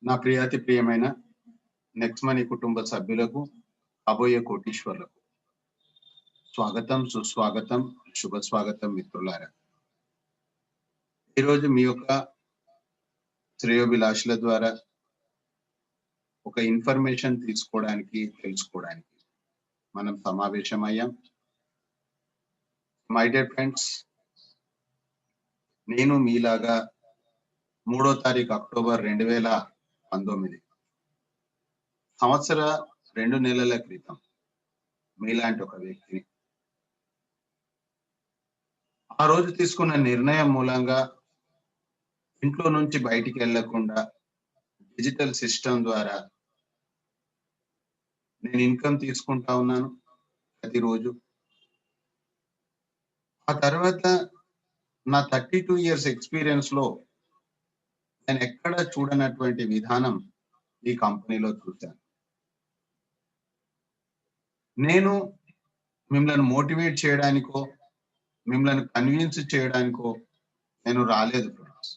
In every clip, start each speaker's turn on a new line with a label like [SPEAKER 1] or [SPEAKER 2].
[SPEAKER 1] నా ప్రియాతి ప్రియమైన next money కుటుంబ సభ్యులకు, కాబోయే కోటీశ్వర్లకు స్వాగతం, సుస్వాగతం, శుభ స్వాగతం మిత్రులారా. ఈరోజు మీ యొక్క శ్రేయోభిలాషుల ద్వారా ఒక ఇన్ఫర్మేషన్ తీసుకోవడానికి, తెలుసుకోవడానికి మనం సమావేశమయ్యాం. మై డియర్ ఫ్రెండ్స్, నేను మీలాగా 3వ తారీఖు అక్టోబర్ 2019 సంవత్సర 2 నెలల క్రితం మీలాంటి ఒక వ్యక్తిని. ఆ రోజు తీసుకున్న నిర్ణయం మూలంగా ఇంట్లో నుంచి బయటికి వెళ్లకుండా డిజిటల్ సిస్టమ్ ద్వారా నేను ఇన్కమ్ తీసుకుంటా ఉన్నాను ప్రతిరోజు. ఆ తర్వాత నా 32 ఇయర్స్ ఎక్స్పీరియన్స్ లో నేను ఎక్కడ చూడనటువంటి విధానం ఈ కంపెనీలో చూశాను. నేను మిమ్మల్ని మోటివేట్ చేయడానికో, మిమ్మల్ని కన్విన్స్ చేయడానికో నేను రాలేదు ఫ్రెండ్స్.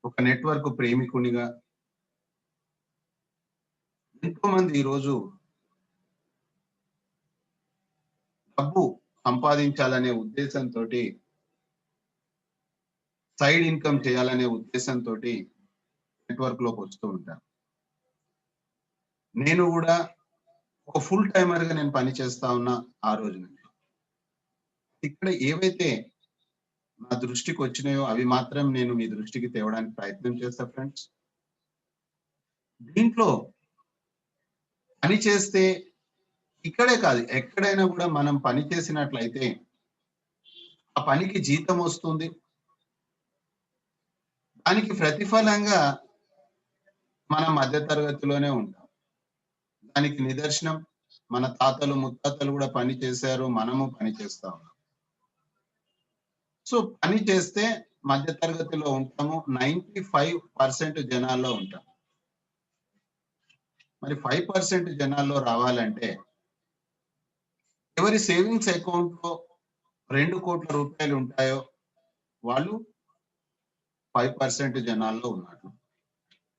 [SPEAKER 1] ఒక నెట్వర్క్ ప్రేమికునిగా ఎంతో మంది ఈరోజు డబ్బు సంపాదించాలనే ఉద్దేశంతో, సైడ్ ఇన్కమ్ చేయాలనే ఉద్దేశంతో నెట్వర్క్ లోకి వస్తూ ఉంటాను. నేను కూడా ఒక ఫుల్ టైమర్ గా నేను పని చేస్తా ఉన్నా. ఆ రోజు నుంచి ఇక్కడ ఏవైతే నా దృష్టికి వచ్చినాయో అవి మాత్రం నేను మీ దృష్టికి తేవడానికి ప్రయత్నం చేస్తా ఫ్రెండ్స్. దీంట్లో పని చేస్తే ఇక్కడే కాదు, ఎక్కడైనా కూడా మనం పని చేసినట్లయితే ఆ పనికి జీతం వస్తుంది. దానికి ప్రతిఫలంగా మనం మధ్య తరగతిలోనే ఉంటాం. దానికి నిదర్శనం మన తాతలు ముత్తాతలు కూడా పని చేశారు, మనము పని చేస్తా ఉన్నాం. సో పని చేస్తే మధ్య తరగతిలో ఉంటాము. 95% జనాల్లో ఉంటాం. మరి 5% జనాల్లో రావాలంటే ఎవరి సేవింగ్స్ అకౌంట్ లో 2 కోట్ల రూపాయలు ఉంటాయో వాళ్ళు 5% జనాల్లో ఉన్నారు.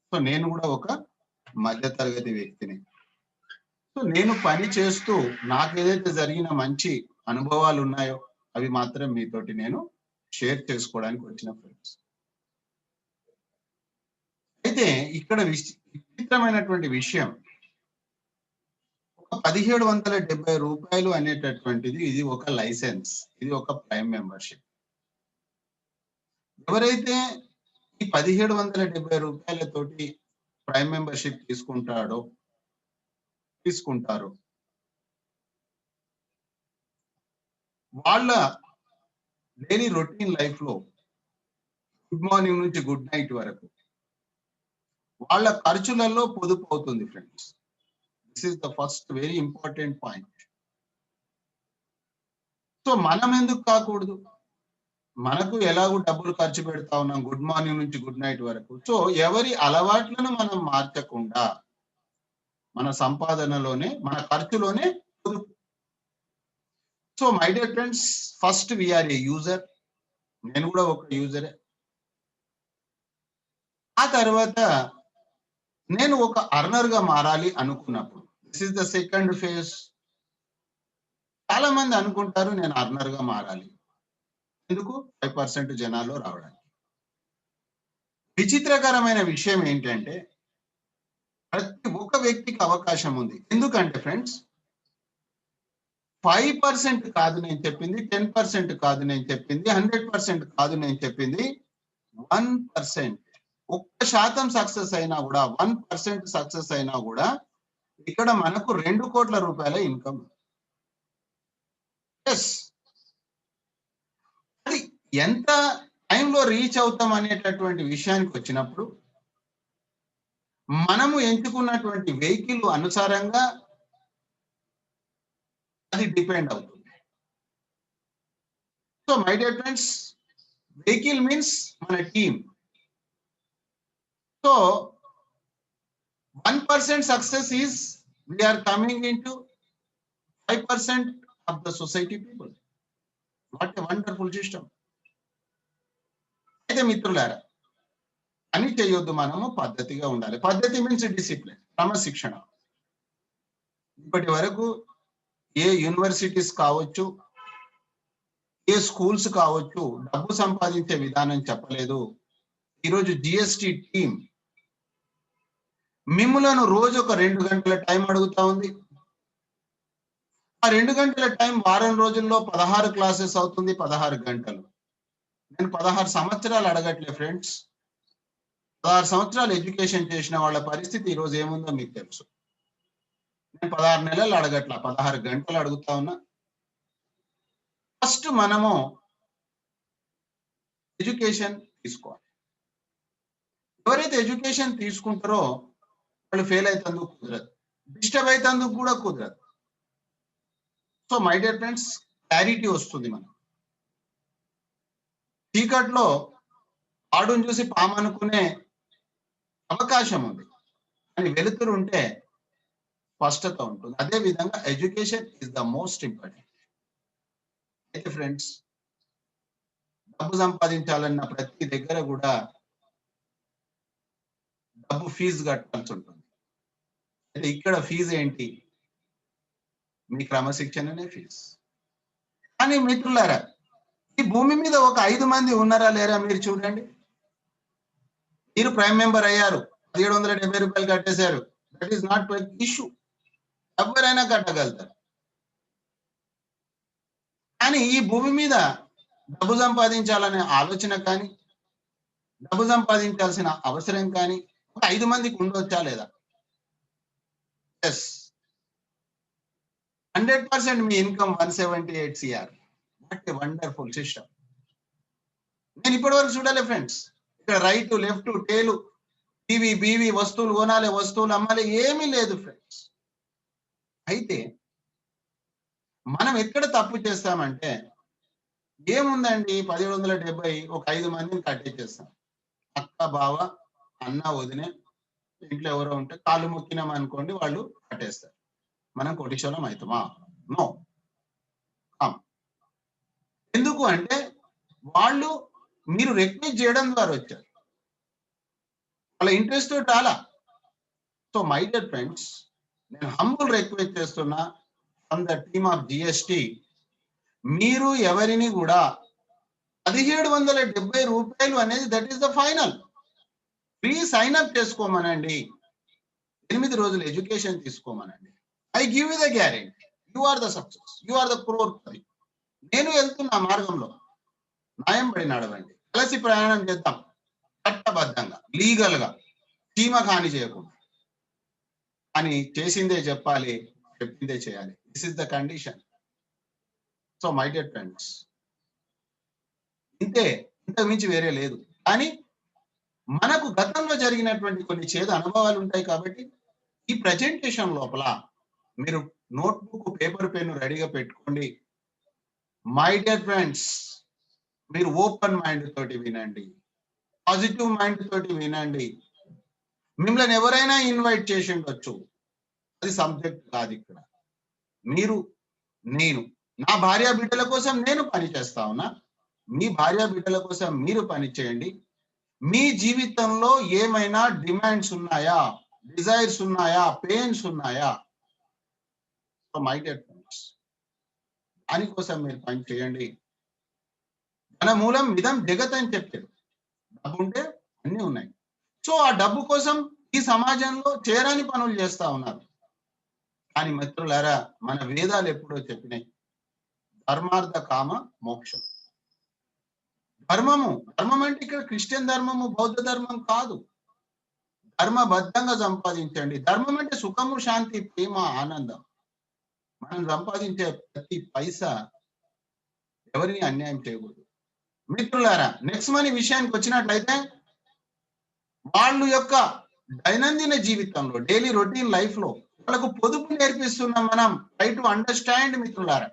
[SPEAKER 1] సో నేను కూడా ఒక మధ్య తరగతి వ్యక్తిని. సో నేను పని చేస్తూ నాకు ఏదైతే జరిగిన మంచి అనుభవాలు ఉన్నాయో అవి మాత్రం మీతోటి నేను షేర్ చేసుకోవడానికి వచ్చిన ఫ్రెండ్స్. అయితే ఇక్కడ విచిత్రమైనటువంటి విషయం, ఒక 1770 రూపాయలు అనేటటువంటిది ఇది ఒక లైసెన్స్, ఇది ఒక ప్రైమ్ మెంబర్షిప్. ఎవరైతే ఈ 1770 రూపాయలతోటి ప్రైమ్ మెంబర్షిప్ తీసుకుంటారో వాళ్ళ డైలీ రొటీన్ లైఫ్ లో గుడ్ మార్నింగ్ నుంచి గుడ్ నైట్ వరకు వాళ్ళ ఖర్చులలో పొదుపు అవుతుంది friends. This is the first very important point. So మనం ఎందుకు కాకూడదు? మనకు ఎలాగో డబ్బులు ఖర్చు పెడతా ఉన్నాం గుడ్ మార్నింగ్ నుంచి గుడ్ నైట్ వరకు. సో ఎవరి అలవాట్లను మనం మార్చకుండా మన సంపాదనలోనే, మన ఖర్చులోనే పొదుపు. So my dear friends, first we are a user. నేను కూడా ఒక యూజరే. ఆ తర్వాత నేను ఒక అర్నర్ గా మారాలి అనుకున్నప్పుడు, this is the second phase. చాలా మంది అనుకుంటారు నేను అర్నర్ గా మారాలి. ఎందుకు? 5% జనాల్లో రావడానికి. విచిత్రకరమైన విషయం ఏంటంటే ప్రతి ఒక్క వ్యక్తికి అవకాశం ఉంది. ఎందుకంటే ఫ్రెండ్స్ 5% కాదు నేను చెప్పింది, 10% కాదు నేను చెప్పింది, 100% కాదు నేను చెప్పింది, 1%. 1% సక్సెస్ అయినా కూడా, 1% సక్సెస్ అయినా కూడా ఇక్కడ మనకు 2 కోట్ల రూపాయల ఇన్కమ్. అది ఎంత టైంలో రీచ్ అవుతాం అనేటటువంటి విషయానికి వచ్చినప్పుడు మనము ఎంచుకున్నటువంటి వెహికల్ అనుసారంగా అది డిపెండ్ అవుతుంది. So my dear friends, vehicle means మన team. So 1% success is we are coming into 5% of the society people. What a wonderful system. అయితే మిత్రులారా, అని చేయొద్దు. మనము పద్ధతిగా ఉండాలి. పద్ధతి మీన్స్ డిసిప్లిన్, క్రమశిక్షణ. ఇప్పటి వరకు ఏ యూనివర్సిటీస్ కావచ్చు, ఏ స్కూల్స్ కావచ్చు, డబ్బు సంపాదించే విధానం చెప్పలేదు. ఈరోజు జిఎస్టి టీం మిమ్ములను రోజు ఒక 2 గంటల టైం అడుగుతా ఉంది. ఆ 2 గంటల టైం వారం రోజుల్లో 16 క్లాసెస్ అవుతుంది, 16 గంటలు. నేను 16 సంవత్సరాలు అడగట్లే ఫ్రెండ్స్. 16 సంవత్సరాలు ఎడ్యుకేషన్ చేసిన వాళ్ళ పరిస్థితి ఈరోజు ఏముందో మీకు తెలుసు. నేను 16 నెలలు అడగట్లా, 16 గంటలు అడుగుతా ఉన్నా. ఫస్ట్ మనము ఎడ్యుకేషన్ తీసుకోవాలి. ఎవరైతే ఎడ్యుకేషన్ తీసుకుంటారో వాళ్ళు ఫెయిల్ అయితందుకు కుదరదు, డిస్టర్బ్ అయితందుకు కూడా కుదరదు. So my dear friends, clarity వస్తుంది. మనం చీకట్లో ఆడును చూసి పాము అనుకునే అవకాశం ఉంది, కానీ వెలుతురు ఉంటే స్పష్టత ఉంటుంది. అదే విధంగా education is the most important. అయితే ఫ్రెండ్స్, డబ్బు సంపాదించాలన్న ప్రతి దగ్గర కూడా డబ్బు ఫీజు కట్టాల్సి ఉంటుంది. అయితే ఇక్కడ ఫీజు ఏంటి? మీ క్రమశిక్షణనే ఫీజు. కానీ మిత్రులారా, ఈ భూమి మీద ఒక 5 మంది ఉన్నారా లేరా మీరు చూడండి. మీరు ప్రైమ్ మెంబర్ అయ్యారు, 1770 రూపాయలు కట్టేశారు. That is not issue. ఎవరైనా కట్టగలుగుతారు. కానీ ఈ భూమి మీద డబ్బు సంపాదించాలనే ఆలోచన కానీ, డబ్బు సంపాదించాల్సిన అవసరం కానీ ఒక 5 మందికి ఉండొచ్చా లేదా? ఎస్, 100% మీ income 178 CR. What a wonderful system. నేను ఇప్పటి వరకు చూడాలి ఫ్రెండ్స్. ఇక్కడ రైట్, లెఫ్ట్, టేలు, టీవీ, బీవీ, వస్తువులు కొనాలి, వస్తువులు అమ్మాలి, ఏమీ లేదు ఫ్రెండ్స్. అయితే మనం ఎక్కడ తప్పు చేస్తామంటే, ఏముందండి 1770 ఒక 5 మందిని కట్టించేస్తాం. అక్క, బావ, అన్న, వదిన, ఇంట్లో ఎవరో ఉంటే కాళ్ళు మొక్కినాం అనుకోండి, వాళ్ళు కట్టేస్తారు. మనం కోటీశ్వరం అవుతామా? నో. ఎందుకు అంటే వాళ్ళు మీరు రిక్వెస్ట్ చేయడం ద్వారా వచ్చారు, వాళ్ళ ఇంట్రెస్ట్ తోటి రాలా. సో మై డియర్ ఫ్రెండ్స్, నేను హంబుల్ రిక్వెస్ట్ చేస్తున్నా from the team of GST, మీరు ఎవరిని కూడా 1770 రూపాయలు అనేది that is the final. Free sign up చేసుకోమనండి, 8 రోజులు ఎడ్యుకేషన్ తీసుకోమనండి. I give you the guarantee, you are the success, you are the crorepati. నేను వెళ్తున్నా మార్గంలో, న్యాయం పడి నడవండి, కలిసి ప్రయాణం చేద్దాం, చట్టబద్ధంగా, లీగల్ గా, చీమ హాని చేయకుండా. అని చేసిందే చెప్పాలి, చెప్పిందే చేయాలి. This is the condition. So my dear friends, ఇంతే, ఇంతకు మించి వేరే లేదు. కానీ మనకు గతంలో జరిగినటువంటి కొన్ని చేదు అనుభవాలు ఉంటాయి. కాబట్టి ఈ ప్రజెంటేషన్ లోపల మీరు నోట్బుక్, పేపర్, పెన్ను రెడీగా పెట్టుకోండి. మై డియర్ ఫ్రెండ్స్, మీరు ఓపెన్ మైండ్ తోటి వినండి, పాజిటివ్ మైండ్ తోటి వినండి. మిమ్మల్ని ఎవరైనా ఇన్వైట్ చేసి ఉండొచ్చు, అది సబ్జెక్ట్ కాదు ఇక్కడ. మీరు, నేను, నా భార్య బిడ్డల కోసం నేను పని చేస్తా ఉన్నా, మీ భార్య బిడ్డల కోసం మీరు పని చేయండి. మీ జీవితంలో ఏమైనా డిమాండ్స్ ఉన్నాయా, డిజైర్స్ ఉన్నాయా, పెయిన్స్ ఉన్నాయా? సో మై డియర్ ఫ్రెండ్స్, దానికోసం మీరు పని చేయండి. ధన మూలం ఇదం జగత్ అని చెప్పారు. డబ్బు ఉంటే అన్ని ఉన్నాయి. సో ఆ డబ్బు కోసం ఈ సమాజంలో చేరని పనులు చేస్తా ఉన్నారు. కానీ మిత్రులారా, మన వేదాలు ఎప్పుడో చెప్పినాయి, ధర్మార్థ కామ మోక్షం. ధర్మం అంటే ఇక్కడ క్రిస్టియన్ ధర్మము, బౌద్ధ ధర్మం కాదు. ధర్మబద్ధంగా సంపాదించండి. ధర్మం అంటే సుఖము, శాంతి, ప్రేమ, ఆనందం. మనం సంపాదించే ప్రతి పైసా ఎవరిని అన్యాయం చేయకూడదు. మిత్రులారా, నెక్స్ట్ మనీ విషయానికి వచ్చినట్లయితే, వాళ్ళు యొక్క దైనందిన జీవితంలో, డైలీ రొటీన్ లైఫ్ లో వాళ్ళకు పొదుపు నేర్పిస్తున్నాం మనం. ట్రై టు అండర్స్టాండ్ మిత్రులారా,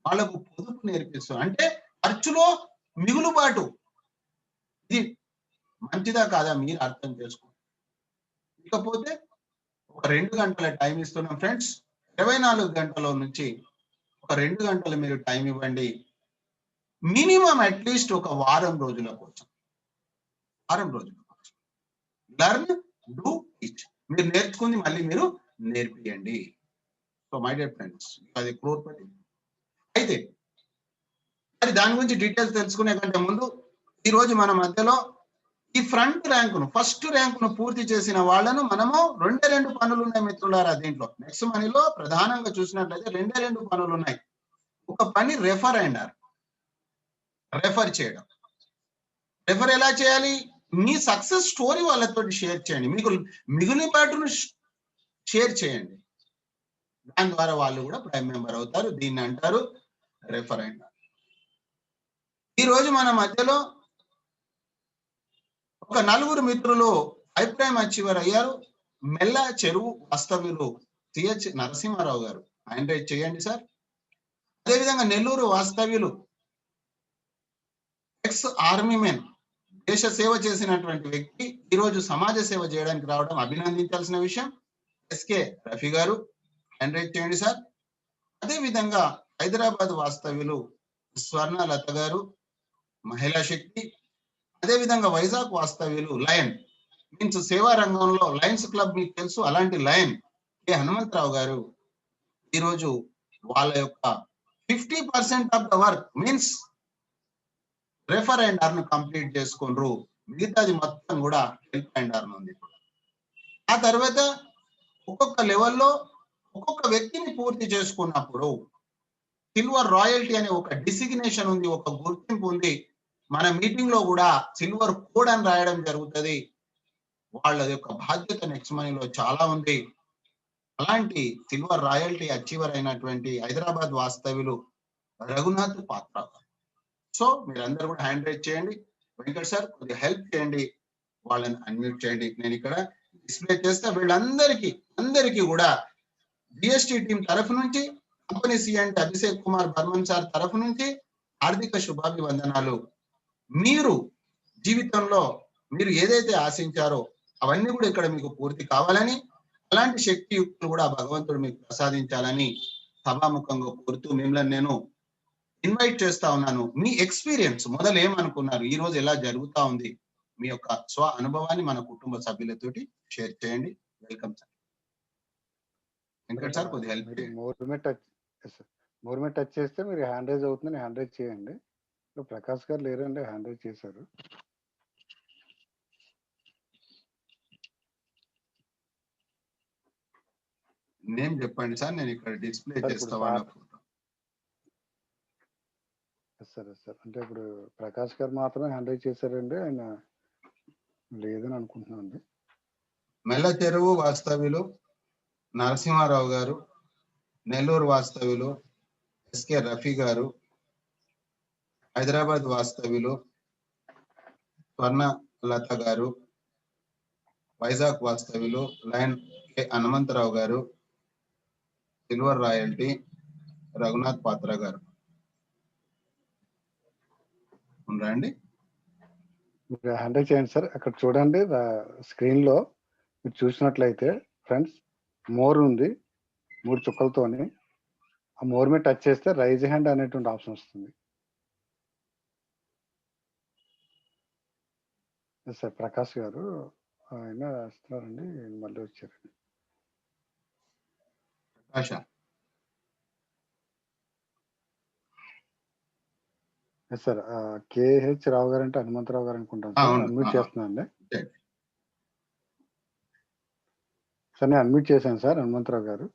[SPEAKER 1] వాళ్ళకు పొదుపు నేర్పిస్తున్నాం అంటే ఖర్చులో మిగులుబాటు. ఇది మంచిదా కాదా మీరు అర్థం చేసుకోండి. ఇకపోతే ఒక 2 గంటల టైం ఇస్తున్నాం ఫ్రెండ్స్. 24 గంటల నుంచి ఒక 2 గంటలు మీరు టైం ఇవ్వండి. మినిమం అట్లీస్ట్ ఒక వారం రోజుల కోసం. Learn, do, teach. మీరు నేర్చుకుంది మళ్ళీ మీరు నేర్పియండి. సో మై డియర్ ఫ్రెండ్స్, అది క్రోర్పతి. అయితే మరి దాని గురించి డీటెయిల్స్ తెలుసుకునే కంటే ముందు ఈ రోజు మన మధ్యలో ఈ ఫ్రంట్ ర్యాంకును, ఫస్ట్ ర్యాంకును పూర్తి చేసిన వాళ్ళను మనము రెండు పనులు ఉన్నాయి మిత్రులారా దీంట్లో. నెక్స్ట్ మనీలో ప్రధానంగా చూసినట్లయితే రెండు పనులు ఉన్నాయి. ఒక పని రెఫర్ అండ్ రెఫర్ చేయడం. రెఫర్ ఎలా చేయాలి? మీ సక్సెస్ స్టోరీ వాళ్ళతో షేర్ చేయండి. మీకు మిగిలిన పాటును షేర్ చేయండి. దాని ద్వారా వాళ్ళు కూడా ప్రైమ్ మెంబర్ అవుతారు. దీన్ని అంటారు రెఫర్ అండ్. ఈ రోజు మన మధ్యలో ఒక నలుగురు మిత్రులు అభిప్రాయం అచీవర్ అయ్యారు. మెల్ల చెరువు వాస్తవ్యులు సిహెచ్ నరసింహారావు గారు, హ్యాండ్ రైజ్ చేయండి సార్. అదేవిధంగా నెల్లూరు వాస్తవ్యులు ఎక్స్ ఆర్మీ మెన్, దేశ సేవ చేసినటువంటి వ్యక్తి, ఈరోజు సమాజ సేవ చేయడానికి రావడం అభినందించాల్సిన విషయం. ఎస్కే రఫీ గారు, హ్యాండ్ రైజ్ చేయండి సార్. అదేవిధంగా హైదరాబాద్ వాస్తవ్యులు స్వర్ణలత గారు, మహిళా శక్తి. అదేవిధంగా వైజాగ్ వాస్తవ్యులు లయన్, మీన్స్ సేవా రంగంలో లయన్స్ క్లబ్ మీకు తెలుసు, అలాంటి లయన్ కె హనుమంతరావు గారు ఈరోజు వాళ్ళ యొక్క 50% of the work means refer and earn complete చేసుకుండ్రు. మిగతాది మొత్తం కూడా హెల్ప్ అండ్ అర్న్ ఉంది. ఆ తర్వాత ఒక్కొక్క లెవెల్లో ఒక్కొక్క వ్యక్తిని పూర్తి చేసుకున్నప్పుడు సిల్వర్ రాయల్టీ అనే ఒక డిసిగ్నేషన్ ఉంది, ఒక గుర్తింపు ఉంది. మన మీటింగ్ లో కూడా సిల్వర్ కోడ్ అని రాయడం జరుగుతుంది. వాళ్ళ యొక్క బాధ్యత నెక్స్ట్ మనీలో చాలా ఉంది. అలాంటి సిల్వర్ రాయల్టీ అచీవర్ అయినటువంటి హైదరాబాద్ వాస్తవ్యులు రఘునాథ్ పాత్ర. సో మీరందరూ కూడా హ్యాండ్ రైజ్ చేయండి. వెంకట్ సార్ కొద్దిగా హెల్ప్ చేయండి, వాళ్ళని అన్మ్యూట్ చేయండి. నేను ఇక్కడ డిస్ప్లే చేస్తే వీళ్ళందరికీ కూడా జిఎస్టి టీం తరఫు నుంచి, company CMD Abhishek Kumar Burman sir తరఫు నుంచి ఆర్థిక శుభాభివందనాలు. మీరు జీవితంలో మీరు ఏదైతే ఆశించారో అవన్నీ కూడా ఇక్కడ మీకు పూర్తి కావాలని, అలాంటి శక్తియుక్తులు కూడా భగవంతుడు మీకు ప్రసాదించాలని సభాముఖంగా కోరుతూ మిమ్మల్ని నేను ఇన్వైట్ చేస్తా ఉన్నాను. మీ ఎక్స్పీరియన్స్ మొదలు ఏమనుకున్నారు, ఈ రోజు ఎలా జరుగుతా ఉంది, మీ యొక్క స్వ అనుభవాన్ని మన కుటుంబ సభ్యులతోటి షేర్ చేయండి. Welcome sir. వెంకట్ సార్ కొద్దిగా హెల్ప్ చేయండి.
[SPEAKER 2] మోర్ మీద టచ్ చేస్తే మీరు హ్యాండ్ రైజ్ అవుతుంది, హ్యాండ్ రైజ్ చేయండి. ప్రకాష్ గారు లేరండి, హ్యాండ్ రైజ్ చేశారు.
[SPEAKER 1] నేమ్ చెప్పండి సార్, నేను ఇక్కడ డిస్ప్లే చేస్తా.
[SPEAKER 2] సరే సార్, అంటే ఇప్పుడు ప్రకాష్ గారు మాత్రమే హ్యాండ్ రైజ్ చేశారండి, ఆయన లేదని అనుకుంటున్నాను అండి.
[SPEAKER 1] మెల్ల చెరువు వాస్తవ్యులు నరసింహారావు గారు, నెల్లూరు వాస్తవ్యులు ఎస్కే రఫీ గారు, హైదరాబాద్ వాస్తవ్యులు స్వర్ణ లత గారు, వైజాగ్ వాస్తవ్యులు లయన్ కె హనుమంతరావు గారు, సిల్వర్ రాయల్టీ రఘునాథ్ పాత్ర గారు. ఉండండి,
[SPEAKER 2] మీరు హ్యాండ్ రైజ్ చేయండి సార్. అక్కడ చూడండి స్క్రీన్ లో మీరు చూసినట్లయితే ఫ్రెండ్స్ మోర్ ఉంది 3 చుక్కలతోని. ఆ మోర్ మీద టచ్ చేస్తే రైజ్ హ్యాండ్ అనేటువంటి ఆప్షన్ వస్తుంది. సార్ ప్రకాష్ గారు ఆయన వస్తున్నారండి, మళ్ళీ వచ్చారండి. సార్ కేహెచ్ రావు గారు అంటే హనుమంతరావు గారు అనుకుంటాను సార్. అన్మ్యూట్ చేస్తున్నాను అండి సార్. నేను అన్మ్యూట్ చేశాను సార్ హనుమంతరావు గారు.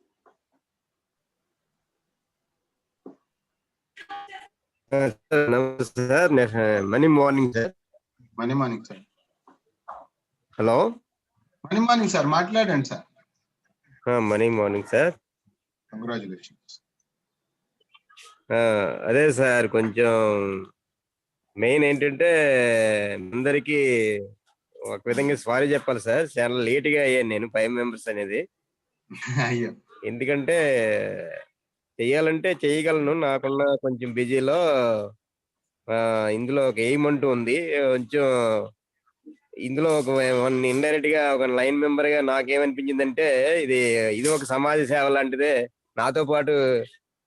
[SPEAKER 3] నమస్తే సార్, మనీ మార్నింగ్ సార్.
[SPEAKER 1] మనీ మార్నింగ్ సార్.
[SPEAKER 3] హలో,
[SPEAKER 1] మనీ మార్నింగ్ సార్, మాట్లాడండి సార్.
[SPEAKER 3] మనీ మార్నింగ్ సార్.
[SPEAKER 1] కంగ్రాచులేషన్స్.
[SPEAKER 3] అదే సార్, కొంచెం మెయిన్ ఏంటంటే అందరికి ఒక విధంగా సారీ చెప్పాలి సార్. చాలా లేట్ గా అయ్యాను నేను 5 మెంబర్స్ అనేది.
[SPEAKER 1] అయ్యో,
[SPEAKER 3] ఎందుకంటే చెయ్యాలంటే చేయగలను, నాకున్న కొంచెం బిజీలో ఇందులో ఒక ఎయిమ్ అంటూ ఉంది. కొంచెం ఇందులో ఒక ఇండైరెక్ట్ గా ఒక లైన్ మెంబర్ గా నాకేమనిపించిందంటే ఇది ఒక సమాజ సేవ లాంటిదే. నాతో పాటు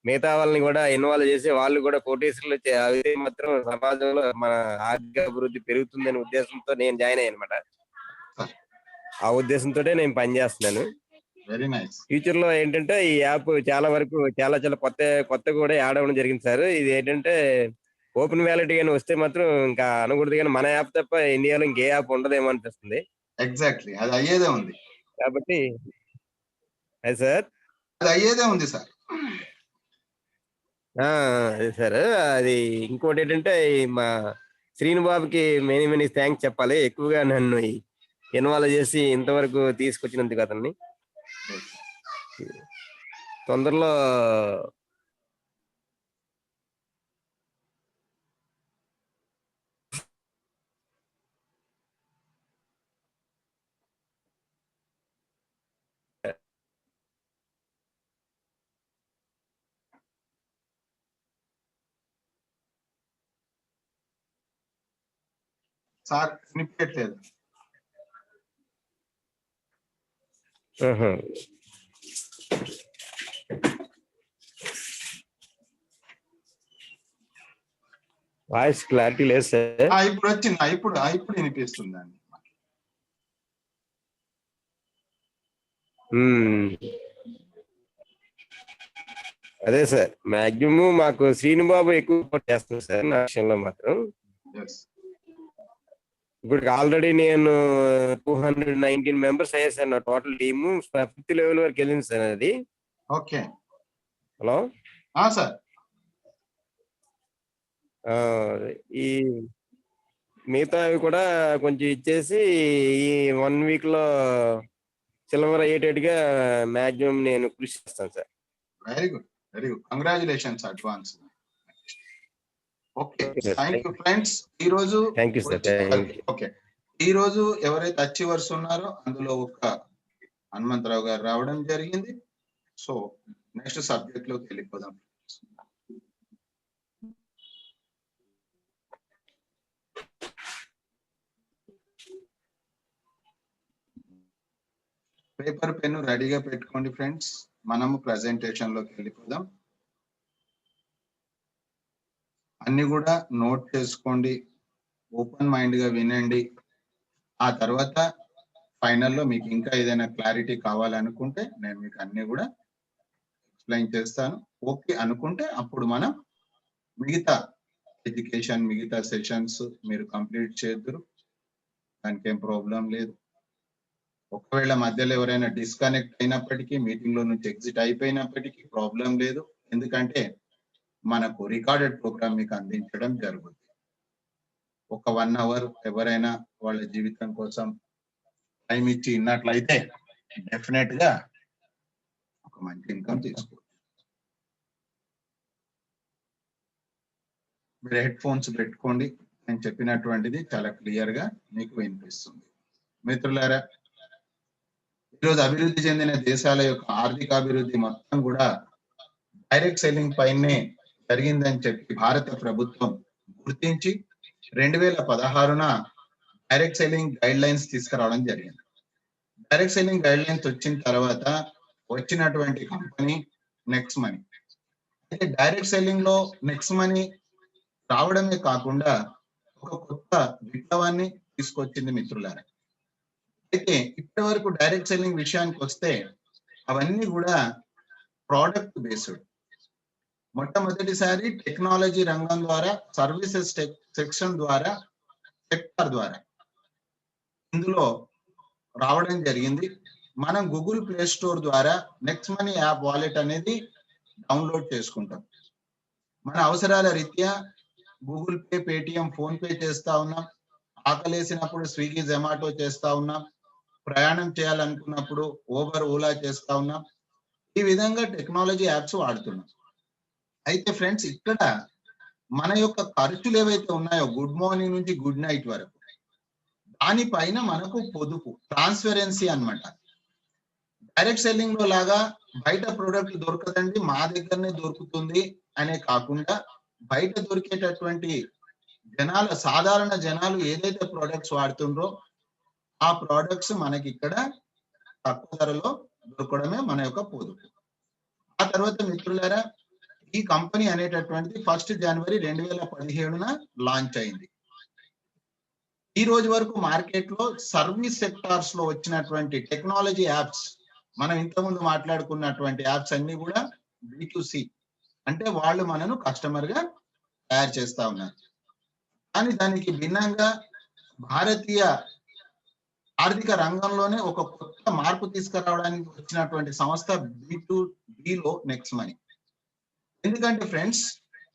[SPEAKER 3] మిగతా వాళ్ళని కూడా ఇన్వాల్వ్ చేసి వాళ్ళు కూడా కోటేశ్వర్లు అవి మాత్రం సమాజంలో మన ఆర్థిక అభివృద్ధి పెరుగుతుందనే ఉద్దేశంతో నేను జాయిన్ అయ్యాను అనమాట. ఆ ఉద్దేశంతో నేను పనిచేస్తున్నాను.
[SPEAKER 1] Very nice.
[SPEAKER 3] ఫ్యూచర్ లో ఏంటంటే ఈ యాప్ చాలా వరకు చాలా చాలా కొత్త కూడా యాడ్ అవ్వడం జరిగింది సార్. ఇది ఏంటంటే ఓపెన్ వ్యాలిటీ అని వస్తే మాత్రం ఇంకా అనకూడదు, కానీ మన యాప్ తప్ప ఇండియాలో ఇంకే యాప్ ఉండదేమో అనిపిస్తుంది.
[SPEAKER 1] ఎగ్జాక్ట్లీ, అది అయ్యేదే ఉంది.
[SPEAKER 3] కాబట్టి అది సార్
[SPEAKER 1] అది అయ్యేదే ఉంది సార్.
[SPEAKER 3] అదే సార్. అది ఇంకోటి ఏంటంటే మా శ్రీనుబాబుకి మెనీ థ్యాంక్స్ చెప్పాలి. ఎక్కువగా నన్ను ఇన్వాల్వ్ చేసి ఇంతవరకు తీసుకొచ్చినందుకు అతన్ని. తొందరలో
[SPEAKER 1] సార్ వినిపించట్లేదు.
[SPEAKER 3] వాయిస్ క్లారిటీ లేదు సార్.
[SPEAKER 1] ఇప్పుడు వచ్చింది, ఇప్పుడు వినిపిస్తుందండి.
[SPEAKER 3] అదే సార్, మాక్సిమం మాకు శ్రీనుబాబు ఎక్కువ సపోర్ట్ చేస్తున్నారు సార్ నా విషయంలో మాత్రం. ఇప్పుడు ఆల్రెడీ నేను 219 మెంబర్స్ అయ్యారు సార్. నా టోటల్ టీము 5th లెవెల్ వరకు వెళ్ళింది సార్ అది.
[SPEAKER 1] ఓకే.
[SPEAKER 3] Hello
[SPEAKER 1] sir.
[SPEAKER 3] ఈ మిగతావి కూడా కొంచెం ఇచ్చేసి ఈ 1 వీక్ లో సిల్వర్ అయ్యేటట్టుగా మాక్సిమం నేను కృషి చేస్తాను sir.
[SPEAKER 1] Very good, congratulations advance. Okay, thank you friends. ఈ రోజు ఎవరైతే అచీవర్స్ ఉన్నారో అందులో ఒక హనుమంతరావు గారు రావడం జరిగింది. సో నెక్స్ట్ సబ్జెక్ట్ లోకి వెళ్ళిపోదాం. పేపర్ పెన్ను రెడీగా పెట్టుకోండి ఫ్రెండ్స్. మనము ప్రెజెంటేషన్ లోకి వెళ్ళిపోదాం. అన్ని కూడా నోట్ చేసుకోండి, ఓపెన్ మైండ్ గా వినండి. ఆ తర్వాత ఫైనల్లో మీకు ఇంకా ఏదైనా క్లారిటీ కావాలనుకుంటే నేను మీకు అన్ని కూడా ఎక్స్ప్లెయిన్ చేస్తాను. ఓకే అనుకుంటే అప్పుడు మనం మిగతా ఎడ్యుకేషన్, మిగతా సెషన్స్ మీరు కంప్లీట్ చేద్దరు, దానికి ఏం ప్రాబ్లం లేదు. ఒకవేళ మధ్యలో ఎవరైనా డిస్కనెక్ట్ అయినప్పటికీ, మీటింగ్ లో నుంచి ఎగ్జిట్ అయిపోయినప్పటికీ ప్రాబ్లం లేదు. ఎందుకంటే మనకు రికార్డెడ్ ప్రోగ్రామ్ మీకు అందించడం జరుగుతుంది. ఒక 1 అవర్ ఎవరైనా వాళ్ళ జీవితం కోసం టైం ఇచ్చి ఇన్నట్లయితే డెఫినెట్ గా ఒక మంచి ఇన్కమ్ తీసుకోవచ్చు. మీరు హెడ్ ఫోన్స్ పెట్టుకోండి, నేను చెప్పినటువంటిది చాలా క్లియర్ గా మీకు వినిపిస్తుంది. మిత్రులారా, ఈరోజు అభివృద్ధి చెందిన దేశాల యొక్క ఆర్థిక అభివృద్ధి మొత్తం కూడా డైరెక్ట్ సెల్లింగ్ పైనే జరిగిందని చెప్పి భారత ప్రభుత్వం గుర్తించి 2016న డైరెక్ట్ సెల్లింగ్ గైడ్ లైన్స్ తీసుకురావడం జరిగింది. డైరెక్ట్ సెల్లింగ్ గైడ్ లైన్స్ వచ్చిన తర్వాత వచ్చినటువంటి కంపెనీ నెక్స్ట్ మనీ. అయితే డైరెక్ట్ సెల్లింగ్ లో నెక్స్ట్ మనీ రావడమే కాకుండా ఒక కొత్త విప్లవాన్ని తీసుకొచ్చింది మిత్రులారా. అయితే ఇప్పటి వరకు డైరెక్ట్ సెల్లింగ్ విషయానికి వస్తే అవన్నీ కూడా ప్రోడక్ట్ బేస్డ్. మొట్టమొదటిసారి టెక్నాలజీ రంగం ద్వారా, సర్వీసెస్ సెక్షన్ ద్వారా, సెక్టార్ ద్వారా ఇందులో రావడం జరిగింది. మనం గూగుల్ ప్లే స్టోర్ ద్వారా నెక్స్ట్ మనీ యాప్ వాలెట్ అనేది డౌన్లోడ్ చేసుకుంటాం. మన అవసరాల రీత్యా Google pay, Paytm, phone pay చేస్తా ఉన్నాం. ఆకలేసినప్పుడు స్విగ్గీ, జొమాటో చేస్తా ఉన్నాం. ప్రయాణం చేయాలనుకున్నప్పుడు ఊబర్, ఓలా చేస్తా ఉన్నాం. ఈ విధంగా టెక్నాలజీ యాప్స్ వాడుతున్నాం. అయితే ఫ్రెండ్స్, ఇక్కడ మన యొక్క ఖర్చులు ఏవైతే ఉన్నాయో గుడ్ మార్నింగ్ నుంచి గుడ్ నైట్ వరకు, దానిపైన మనకు పొదుపు, ట్రాన్స్పరెన్సీ అన్నమాట. డైరెక్ట్ సెల్లింగ్ లో లాగా బయట ప్రోడక్ట్ దొరకదండి, మా దగ్గరనే దొరుకుతుంది అనే కాకుండా, బయట దొరికేటటువంటి జనాలు, సాధారణ జనాలు ఏదైతే ప్రోడక్ట్స్ వాడుతుండ్రో ఆ ప్రోడక్ట్స్ మనకి ఇక్కడ తక్కువ ధరలో దొరకడమే మన యొక్క పొదుపు. ఆ తర్వాత మిత్రులారా, ఈ కంపెనీ అనేటటువంటిది 1 జనవరి 2017న లాంచ్ అయింది. ఈ రోజు వరకు మార్కెట్ లో సర్వీస్ సెక్టార్స్ లో వచ్చినటువంటి టెక్నాలజీ యాప్స్, మనం ఇంతకుముందు మాట్లాడుకున్నటువంటి యాప్స్ అన్ని కూడా B2C, అంటే వాళ్ళు మనను కస్టమర్ గా తయారు చేస్తా ఉన్నారు. కానీ దానికి భిన్నంగా భారతీయ ఆర్థిక రంగంలోనే ఒక కొత్త మార్పు తీసుకురావడానికి వచ్చినటువంటి సంస్థ B2Bలో నెక్స్ట్ మనీ. ఎందుకంటే ఫ్రెండ్స్,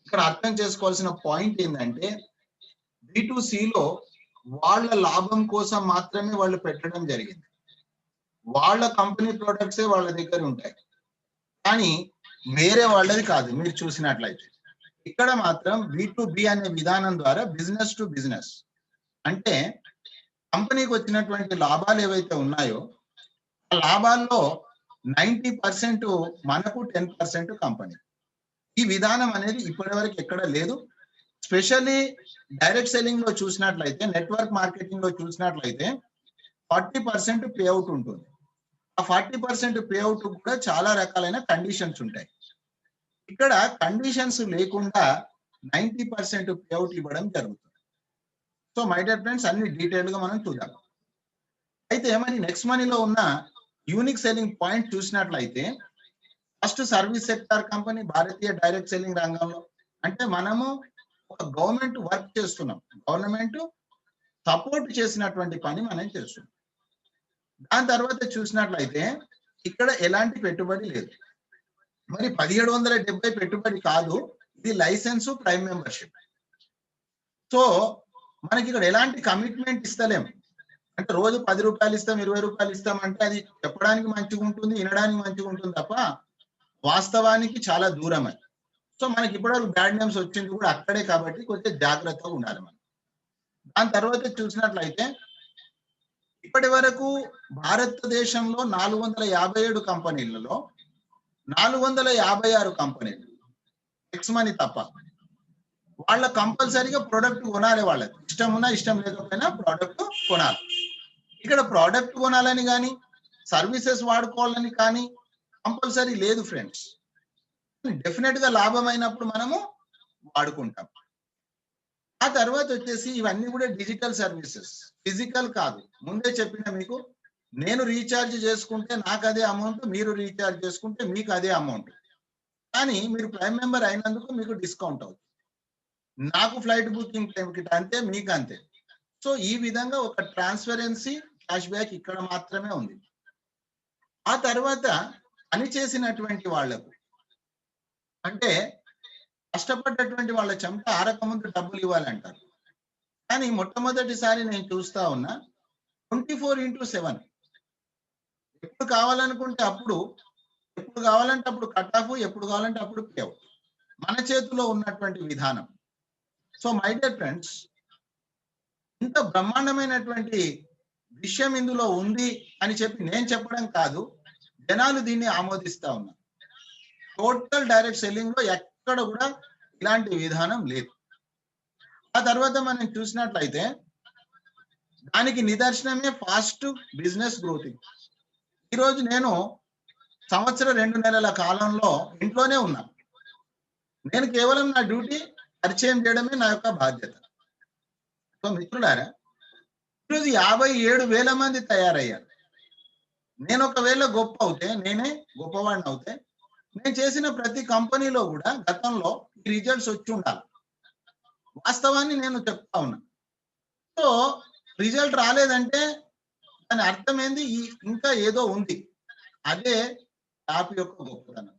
[SPEAKER 1] ఇక్కడ అర్థం చేసుకోవాల్సిన పాయింట్ ఏంటంటే B2Cలో వాళ్ళ లాభం కోసం మాత్రమే వాళ్ళు పెట్టడం జరిగింది. వాళ్ళ కంపెనీ ప్రొడక్ట్సే వాళ్ళ దగ్గర ఉంటాయి, కానీ వేరే వాళ్ళది కాదు. మీరు చూసినట్లయితే ఇక్కడ మాత్రం B2B అనే విధానం ద్వారా బిజినెస్ టు బిజినెస్, అంటే కంపెనీకి వచ్చినటువంటి లాభాలు ఏవైతే ఉన్నాయో ఆ లాభాల్లో 90% మనకు, 10% కంపెనీ. ఈ విధానం అనేది ఇప్పటి వరకు ఎక్కడ లేదు. స్పెషల్లీ డైరెక్ట్ సెల్లింగ్ లో చూసినట్లయితే, నెట్వర్క్ మార్కెటింగ్ లో చూసినట్లయితే 40% పేఅవుట్ ఉంటుంది. ఆ 40% పేఅవుట్ కూడా చాలా రకాలైన కండిషన్స్ ఉంటాయి. ఇక్కడ కండిషన్స్ లేకుండా 90% పేఅవుట్ ఇవ్వడం జరుగుతుంది. సో మై డియర్ ఫ్రెండ్స్, అన్ని డీటెయిల్ గా మనం చూద్దాం. అయితే మరి నెక్స్ట్ మనీలో ఉన్న యూనిక్ సెల్లింగ్ పాయింట్ చూసినట్లయితే, ఫస్ట్ సర్వీస్ సెక్టార్ కంపెనీ భారతీయ డైరెక్ట్ సెల్లింగ్ రంగంలో, అంటే మనము ఒక గవర్నమెంట్ వర్క్ చేస్తున్నాం, గవర్నమెంట్ సపోర్ట్ చేసినటువంటి పని మనం చేస్తున్నాం. దాని తర్వాత చూసినట్లయితే ఇక్కడ ఎలాంటి పెట్టుబడి లేదు. మరి 1770 పెట్టుబడి కాదు, ఇది లైసెన్స్ ప్రైమ్ మెంబర్షిప్. సో మనకి ఇక్కడ ఎలాంటి కమిట్మెంట్ ఇస్తలేం. అంటే రోజు 10 రూపాయలు ఇస్తాం, 20 రూపాయలు ఇస్తాం అంటే అది చెప్పడానికి మంచిగా ఉంటుంది, వినడానికి మంచిగా ఉంటుంది తప్ప వాస్తవానికి చాలా దూరం అది. సో మనకి ఇప్పటివరకు బ్యాడ్ నేమ్స్ వచ్చింది కూడా అక్కడే, కాబట్టి కొంచెం జాగ్రత్తగా ఉండాలి మనం. దాని తర్వాత చూసినట్లయితే ఇప్పటి వరకు భారతదేశంలో 457 కంపెనీలలో 456 కంపెనీలు నెక్స్ట్ మనీ తప్ప వాళ్ళ కంపల్సరీగా ప్రోడక్ట్ కొనాలి. వాళ్ళకి ఇష్టం ఉన్నా ఇష్టం లేకపోయినా ప్రోడక్ట్ కొనాలి. ఇక్కడ ప్రోడక్ట్ కొనాలని కానీ సర్వీసెస్ వాడుకోవాలని కానీ కంపల్సరీ లేదు ఫ్రెండ్స్. డెఫినెట్ గా లాభం అయినప్పుడు మనము వాడుకుంటాం. ఆ తర్వాత వచ్చేసి ఇవన్నీ కూడా డిజిటల్ సర్వీసెస్, ఫిజికల్ కాదు. ముందే చెప్పిన మీకు, నేను రీఛార్జ్ చేసుకుంటే నాకు అదే అమౌంట్, మీరు రీఛార్జ్ చేసుకుంటే మీకు అదే అమౌంట్. కానీ మీరు ప్రైమ్ మెంబర్ అయినందుకు మీకు డిస్కౌంట్ అవుతుంది. నాకు ఫ్లైట్ బుకింగ్ టైంకి అంతే, మీకు అంతే. సో ఈ విధంగా ఒక ట్రాన్స్పరెన్సీ, క్యాష్ బ్యాక్ ఇక్కడ మాత్రమే ఉంది. ఆ తర్వాత పని చేసినటువంటి వాళ్లకు, అంటే కష్టపడ్డటువంటి వాళ్ళ చెమట ఆరక ముందు డబ్బులు ఇవ్వాలంటారు. కానీ మొట్టమొదటిసారి నేను చూస్తా ఉన్నా 24/7, ఎప్పుడు కావాలనుకుంటే అప్పుడు, ఎప్పుడు కావాలంటే అప్పుడు కట్ ఆఫ్, ఎప్పుడు కావాలంటే అప్పుడు పే అవుట్, మన చేతిలో ఉన్నటువంటి విధానం. సో మై డియర్ ఫ్రెండ్స్, ఇంత బ్రహ్మాండమైనటువంటి విషయం ఇందులో ఉంది అని చెప్పి నేను చెప్పడం కాదు, జనాలు దీన్ని ఆమోదిస్తా ఉన్నారు. టోటల్ డైరెక్ట్ సెల్లింగ్ లో ఎక్కడ కూడా ఇలాంటి విధానం లేదు. ఆ తర్వాత మనం చూసినట్లయితే దానికి నిదర్శనమే ఫాస్ట్ బిజినెస్ గ్రోతింగ్. ఈరోజు నేను సంవత్సరం 2 నెలల కాలంలో ఇంట్లోనే ఉన్నా. నేను కేవలం నా డ్యూటీ పరిచయం చేయడమే నా యొక్క బాధ్యత. సో మిత్రులారా, ఈరోజు 57,000 మంది తయారయ్యారు. నేను ఒకవేళ గొప్ప అవుతే, నేనే గొప్పవాడిని అవుతే, నేను చేసిన ప్రతి కంపెనీలో కూడా గతంలో ఈ రిజల్ట్స్ వచ్చి ఉండాలి. వాస్తవాన్ని నేను చెప్తా ఉన్నా. సో రిజల్ట్ రాలేదంటే దాని అర్థం ఏంది, ఇంకా ఏదో ఉంది. అదే యాప్ యొక్క గొప్పతనం.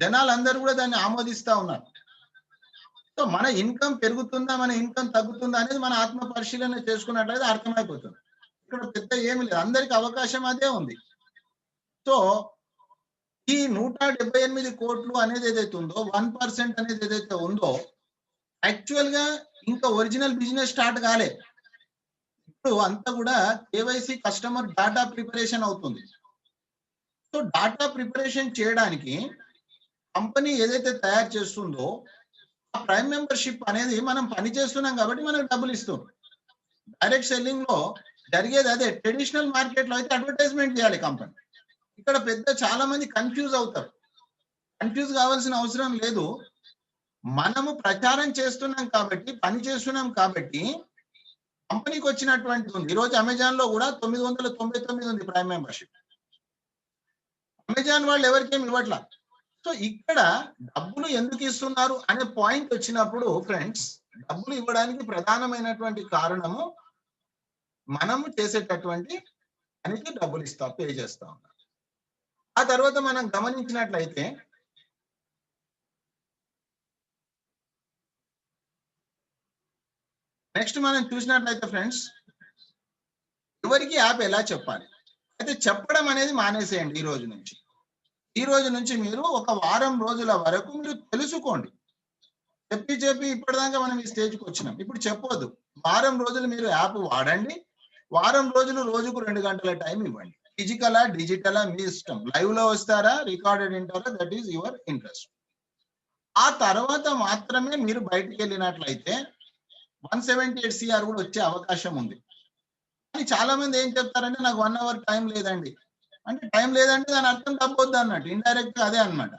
[SPEAKER 1] జనాలందరూ కూడా దాన్ని ఆమోదిస్తా ఉన్నారు. సో మన ఇన్కమ్ పెరుగుతుందా, మన ఇన్కమ్ తగ్గుతుందా అనేది మన ఆత్మ పరిశీలన చేసుకున్నట్లయితే అర్థమైపోతుంది. ఇక్కడ పెద్ద ఏమి లేదు, అందరికి అవకాశం అదే ఉంది. సో ఈ 178 కోట్లు అనేది ఏదైతే ఉందో, 1% అనేది ఏదైతే ఉందో, యాక్చువల్ గా ఇంకా ఒరిజినల్ బిజినెస్ స్టార్ట్ కాలే. ఇప్పుడు అంతా కూడా కేవైసీ కస్టమర్ డాటా ప్రిపరేషన్ అవుతుంది. సో డాటా ప్రిపరేషన్ చేయడానికి కంపెనీ ఏదైతే తయారు చేస్తుందో ఆ ప్రైమ్ మెంబర్షిప్ అనేది మనం పని చేస్తున్నాం కాబట్టి మనకు డబ్బులు ఇస్తుంది. డైరెక్ట్ సెల్లింగ్ లో జరిగేది అదే. ట్రెడిషనల్ మార్కెట్ లో అయితే అడ్వర్టైజ్మెంట్ చేయాలి కంపెనీ. ఇక్కడ పెద్ద చాలా మంది కన్ఫ్యూజ్ అవుతారు. కన్ఫ్యూజ్ కావాల్సిన అవసరం లేదు. మనము ప్రచారం చేస్తున్నాం కాబట్టి, పని చేస్తున్నాం కాబట్టి కంపెనీకి వచ్చినటువంటి ఉంది. ఈరోజు అమెజాన్ లో కూడా 999 ఉంది ప్రైమ్ మెంబర్షిప్. అమెజాన్ వాళ్ళు ఎవరికేమి ఇవ్వట్లా. సో ఇక్కడ డబ్బులు ఎందుకు ఇస్తున్నారు అనే పాయింట్ వచ్చినప్పుడు ఫ్రెండ్స్, డబ్బులు ఇవ్వడానికి ప్రధానమైనటువంటి కారణము మనము చేసేటటువంటి పనికి డబ్బులు పే చేస్తా ఉన్నాం. ఆ తర్వాత మనం గమనించినట్లయితే నెక్స్ట్ మనం చూసినట్లయితే ఫ్రెండ్స్, ఎవరికి యాప్ ఎలా చెప్పాలి అయితే చెప్పడం అనేది మానేసేయండి. ఈ రోజు నుంచి మీరు ఒక వారం రోజుల వరకు మీరు తెలుసుకోండి. చెప్పి ఇప్పటిదాకా మనం ఈ స్టేజ్కి వచ్చినాం. ఇప్పుడు చెప్పొద్దు. వారం రోజులు మీరు యాప్ వాడండి. వారం రోజులు రోజుకు 2 గంటల టైం ఇవ్వండి. ఫిజికలా డిజిటలా మీ ఇష్టం. లైవ్ లో వస్తారా, రికార్డెడ్ వింటారా, దట్ ఈస్ యువర్ ఇంట్రెస్ట్. ఆ తర్వాత మాత్రమే మీరు బయటికి వెళ్ళినట్లయితే 178 CR కూడా వచ్చే అవకాశం ఉంది. కానీ చాలా మంది ఏం చెప్తారంటే నాకు 1 అవర్ టైం లేదండి అంటే, టైం లేదంటే దాని అర్థం డబ్బొద్దు అన్నట్టు. ఇండైరెక్ట్ గా అదే అన్నమాట.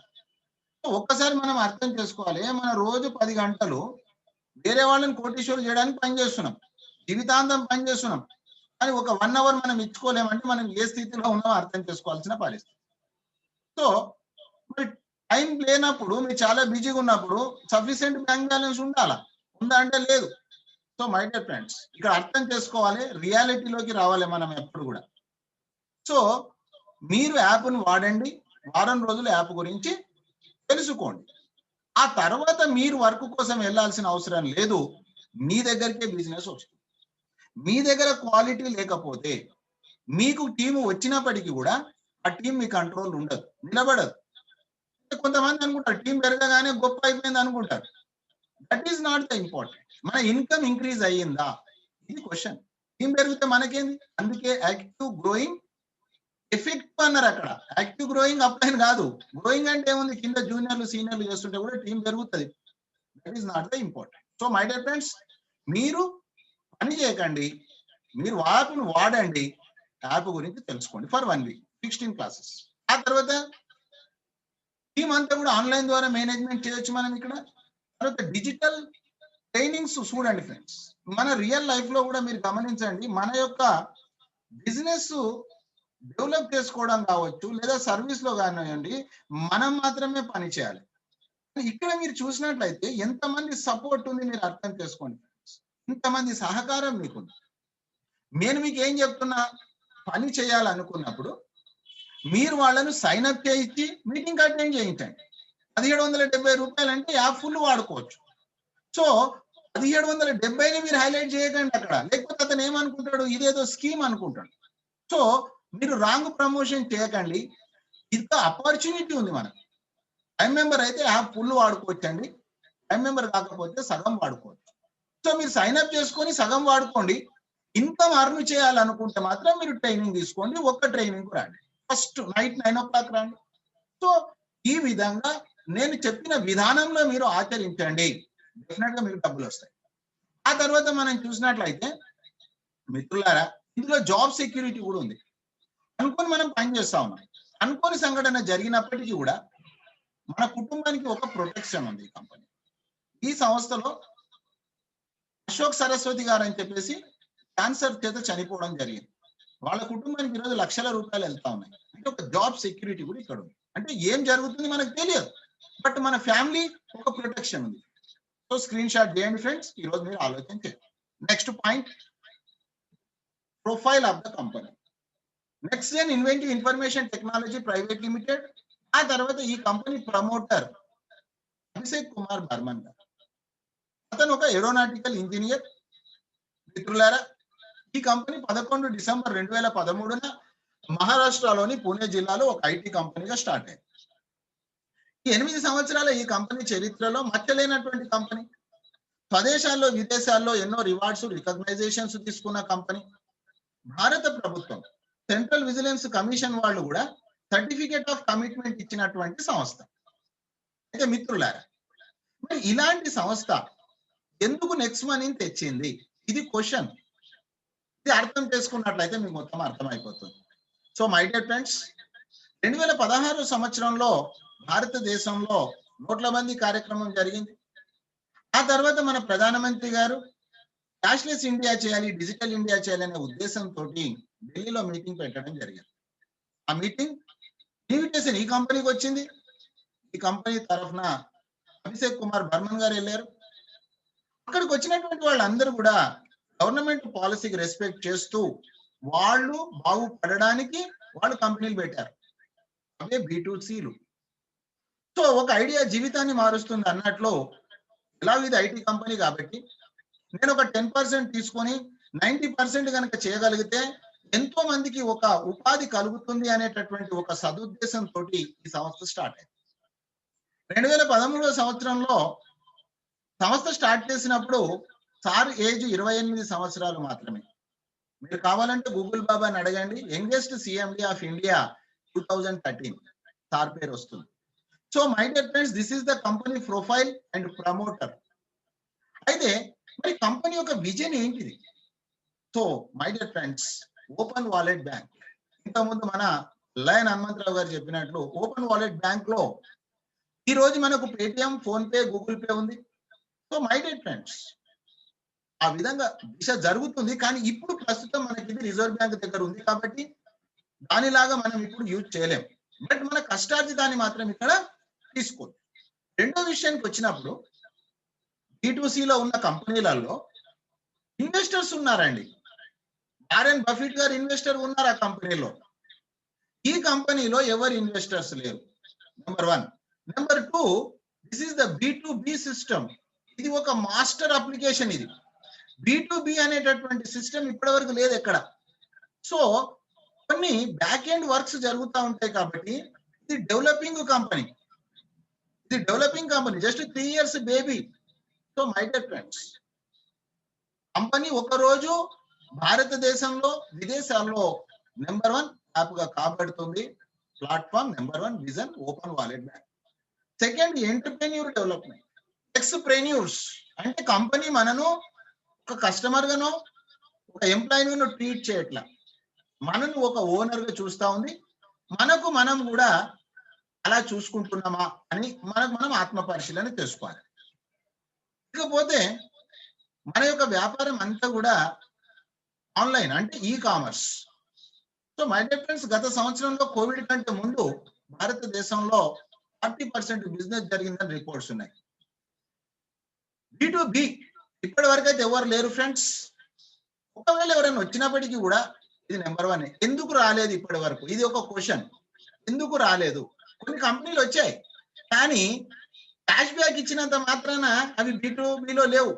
[SPEAKER 1] ఒక్కసారి మనం అర్థం చేసుకోవాలి, మన రోజు 10 గంటలు వేరే వాళ్ళని కోటీశ్వరులు చేయడానికి పనిచేస్తున్నాం, జీవితాంతం పనిచేస్తున్నాం. కానీ ఒక 1 అవర్ మనం ఇచ్చుకోలేమంటే మనం ఏ స్థితిలో ఉన్నామో అర్థం చేసుకోవాల్సిన పరిస్థితి. సో మరి టైం లేనప్పుడు, మీరు చాలా బిజీగా ఉన్నప్పుడు సఫిషియెంట్ బ్యాంక్ బ్యాలెన్స్ ఉండాలా? ఉందా అంటే లేదు. సో మై డియర్ ఫ్రెండ్స్, ఇక్కడ అర్థం చేసుకోవాలి, రియాలిటీలోకి రావాలి మనం ఎప్పుడు కూడా. సో మీరు యాప్ను వాడండి, వారం రోజులు యాప్ గురించి తెలుసుకోండి. ఆ తర్వాత మీరు వర్క్ కోసం వెళ్ళాల్సిన అవసరం లేదు, మీ దగ్గరికే బిజినెస్ వస్తుంది. మీ దగ్గర క్వాలిటీ లేకపోతే మీకు టీం వచ్చినప్పటికీ కూడా ఆ టీం మీ కంట్రోల్ ఉండదు, నిలబడదు. కొంతమంది అనుకుంటారు టీం పెరగగానే గొప్ప అయిపోయింది అనుకుంటారు. That is not the important. మన ఇన్కమ్ ఇంక్రీజ్ అయ్యిందా ఇది క్వశ్చన్. టీం పెరిగితే మనకేంది? అందుకే యాక్టివ్ గ్రోయింగ్ ఎఫెక్ట్ అన్నారు అక్కడ. యాక్టివ్ గ్రోయింగ్ అప్లైన్ కాదు. గ్రోయింగ్ అంటే ఏముంది, కింద జూనియర్లు సీనియర్లు చేస్తుంటే కూడా టీం పెరుగుతుంది. That is not the important. So my dear friends, మీరు పని చేయకండి, మీరు యాప్ను వాడండి, యాప్ గురించి తెలుసుకోండి ఫర్ 1 వీక్ 16 క్లాసెస్. ఆ తర్వాత టీం అంతా కూడా ఆన్లైన్ ద్వారా మేనేజ్మెంట్ చేయొచ్చు మనం ఇక్కడ. తర్వాత డిజిటల్ ట్రైనింగ్స్ చూడండి ఫ్రెండ్స్, మన రియల్ లైఫ్ లో కూడా మీరు గమనించండి, మన యొక్క బిజినెస్ డెవలప్ చేసుకోవడం కావచ్చు లేదా సర్వీస్ లో కానివ్వండి, మనం మాత్రమే పని చేయాలి. ఇక్కడ మీరు చూసినట్లయితే ఎంతమంది సపోర్ట్ ఉంది మీరు అర్థం చేసుకోండి ఫ్రెండ్స్, ఇంతమంది సహకారం మీకుంది. నేను మీకు ఏం చెప్తున్నా, పని చేయాలనుకున్నప్పుడు మీరు వాళ్ళను సైన్ అప్ చేయించి మీటింగ్ అటెండ్ చేయించండి. 1770 రూపాయలు అంటే యాప్ ఫుల్ వాడుకోవచ్చు. సో 1770ని మీరు హైలైట్ చేయకండి అక్కడ, లేకపోతే అతను ఏమనుకుంటాడు, ఇదేదో స్కీమ్ అనుకుంటాడు. సో మీరు రాంగ్ ప్రమోషన్ చేయకండి. ఇంత ఆపర్చునిటీ ఉంది మనకు. టైం మెంబర్ అయితే యాప్ ఫుల్ వాడుకోవచ్చండి, టైం మెంబర్ కాకపోతే సగం వాడుకోవచ్చు. సో మీరు సైన్ అప్ చేసుకొని సగం వాడుకోండి. ఇన్కమ్ అర్న్ చేయాలనుకుంటే మాత్రం మీరు ట్రైనింగ్ తీసుకోండి. ఒక్క ట్రైనింగ్ రండి, ఫస్ట్ నైట్ 9 o'clock రండి. సో ఈ విధంగా నేను చెప్పిన విధానంలో మీరు ఆచరించండి, డెఫినెట్ గా మీకు డబ్బులు వస్తాయి. ఆ తర్వాత మనం చూసినట్లయితే మిత్రులారా, ఇందులో జాబ్ సెక్యూరిటీ కూడా ఉంది. అనుకోని మనం పని చేస్తా ఉన్నాం, అనుకోని సంఘటన జరిగినప్పటికీ కూడా మన కుటుంబానికి ఒక ప్రొటెక్షన్ ఉంది. ఈ కంపెనీ, ఈ సంస్థలో అశోక్ సరస్వతి గారు అని చెప్పేసి క్యాన్సర్ చేత చనిపోవడం జరిగింది. వాళ్ళ కుటుంబానికి ఈరోజు లక్షల రూపాయలు వెళ్తా ఉన్నాయి. అంటే ఒక జాబ్ సెక్యూరిటీ కూడా ఇక్కడ ఉంది. అంటే ఏం జరుగుతుంది మనకు తెలియదు, బట్ మన ఫ్యామిలీ ఒక ప్రొటెక్షన్ ఉంది. సో స్క్రీన్ షాట్ చేయండి ఫ్రెండ్స్, ఈరోజు మీరు ఆలోచన చేయండి. Next point, profile of the company. Next gen inventive information technology private limited. ఆ తర్వాత ఈ కంపెనీ ప్రమోటర్ అభిషేక్ కుమార్ బర్మన్ గారు. అతను ఒక ఏరోనాటికల్ ఇంజనీర్. మిత్రులారా, ఈ కంపెనీ 11 డిసెంబర్ 2013న మహారాష్ట్రలోని పూణే జిల్లాలో ఒక ఐటీ కంపెనీగా స్టార్ట్ అయింది. ఈ 8 సంవత్సరాల ఈ కంపెనీ చరిత్రలో మచ్చలేనటువంటి కంపెనీ. స్వదేశాల్లో విదేశాల్లో ఎన్నో రివార్డ్స్ రికగ్నైజేషన్స్ తీసుకున్న కంపెనీ. భారత ప్రభుత్వం సెంట్రల్ విజిలెన్స్ కమిషన్ వాళ్ళు కూడా సర్టిఫికేట్ ఆఫ్ కమిట్మెంట్ ఇచ్చినటువంటి సంస్థ. అయితే మిత్రులారా, మరి ఇలాంటి సంస్థ ఎందుకు నెక్స్ట్ మనీని తెచ్చింది, ఇది క్వశ్చన్. ఇది అర్థం చేసుకున్నట్లయితే మీకు మొత్తం అర్థమైపోతుంది. సో మై డియర్ ఫ్రెండ్స్, 2016 సంవత్సరంలో భారతదేశంలో నోట్ల బందీ కార్యక్రమం జరిగింది. ఆ తర్వాత మన ప్రధానమంత్రి గారు క్యాష్లెస్ ఇండియా చేయాలి, డిజిటల్ ఇండియా చేయాలి అనే ఉద్దేశంతో ఢిల్లీలో మీటింగ్ పెట్టడం జరిగింది. ఆ మీటింగ్ ఇన్విటేషన్ ఈ కంపెనీకి వచ్చింది. ఈ కంపెనీ తరఫున అభిషేక్ కుమార్ బర్మన్ గారు వెళ్ళారు. అక్కడికి వచ్చినటువంటి వాళ్ళందరూ కూడా గవర్నమెంట్ పాలసీకి రెస్పెక్ట్ చేస్తూ వాళ్ళు బాగుపడడానికి వాళ్ళు కంపెనీలు పెట్టారు. అవే B2Cలు. సో ఒక ఐడియా జీవితాన్ని మారుస్తుంది అన్నట్లు, ఎలా ఇది ఐటీ కంపెనీ కాబట్టి నేను ఒక 10% తీసుకొని 90% కనుక చేయగలిగితే ఎంతో మందికి ఒక ఉపాధి కలుగుతుంది అనేటటువంటి ఒక సదుద్దేశంతో ఈ సంస్థ స్టార్ట్ అయింది. 2013 సంవత్సరంలో సంస్థ స్టార్ట్ చేసినప్పుడు సార్ ఏజ్ 28 సంవత్సరాలు మాత్రమే. మీరు కావాలంటే గూగుల్ బాబాని అడగండి, youngest CMD of India 2013 sir పేరు వస్తుంది. So my dear friends, this is the company profile and promoter. అయితే మరి కంపెనీ యొక్క విజన్ ఏంటిది? So my dear friends, open wallet bank. ఇంతకుముందు మన లయన్ హనుమంతరావు గారు చెప్పినట్లు ఓపెన్ వాలెట్ బ్యాంక్ లో ఈ రోజు మనకు Paytm, phone pay, Google pay ఉంది. సో మై డియర్ ఫ్రెండ్స్, ఆ విధంగా దిశ జరుగుతుంది. కానీ ఇప్పుడు ప్రస్తుతం మనకి ఇది రిజర్వ్ బ్యాంక్ దగ్గర ఉంది కాబట్టి దానిలాగా మనం ఇప్పుడు యూజ్ చేయలేం. బట్ మన కష్టార్జితాన్ని మాత్రం ఇక్కడ తీసుకోవచ్చు. రెండో విషయానికి వచ్చినప్పుడు B2Cలో ఉన్న కంపెనీలలో ఇన్వెస్టర్స్ ఉన్నారండి. వారెన్ బఫెట్ గారు ఇన్వెస్టర్ ఉన్నారు ఆ కంపెనీలో. ఈ కంపెనీలో ఎవరు ఇన్వెస్టర్స్ లేరు. Number 1. Number 2, this is the B2B system. ఇది ఒక మాస్టర్ అప్లికేషన్. ఇది B2B అనేటటువంటి సిస్టమ్ ఇప్పటి వరకు లేదు ఎక్కడ. సో కొన్ని బ్యాక్ ఎండ్ వర్క్స్ జరుగుతూ ఉంటాయి కాబట్టి ఇది developing company. Just 3 years baby. So my dear friends, company ఒక రోజు భారతదేశంలో, విదేశాల్లో నెంబర్ 1 యాప్ గా కాబడుతుంది. Platform number 1 vision open wallet bank. Second, entrepreneur development. Entrepreneurs అంటే కంపెనీ మనను ఒక కస్టమర్ గానో ఒక ఎంప్లాయీ గానో ట్రీట్ చేయట్లా, మనను ఒక ఓనర్ గా చూస్తా ఉంది. మనకు మనం కూడా అలా చూసుకుంటున్నామా అని మనం ఆత్మ పరిశీలన చేసుకోవాలి. ఇకపోతే మన యొక్క వ్యాపారం అంతా కూడా ఆన్లైన్ అంటే e commerce. So my dear friends, గత సంవత్సరంలో కోవిడ్ కంటే ముందు భారతదేశంలో 40% బిజినెస్ జరిగిందని రిపోర్ట్స్ ఉన్నాయి. B2B ఇప్పటి వరకు అయితే ఎవరు లేరు ఫ్రెండ్స్. ఒకవేళ ఎవరైనా వచ్చినప్పటికీ కూడా ఇది నెంబర్ 1. ఎందుకు రాలేదు ఇప్పటి వరకు? ఇది ఒక క్వశ్చన్. ఎందుకు రాలేదు? కొన్ని కంపెనీలు వచ్చాయి కానీ క్యాష్ బ్యాక్ ఇచ్చినంత మాత్రాన అవి B2Bలో లేవు.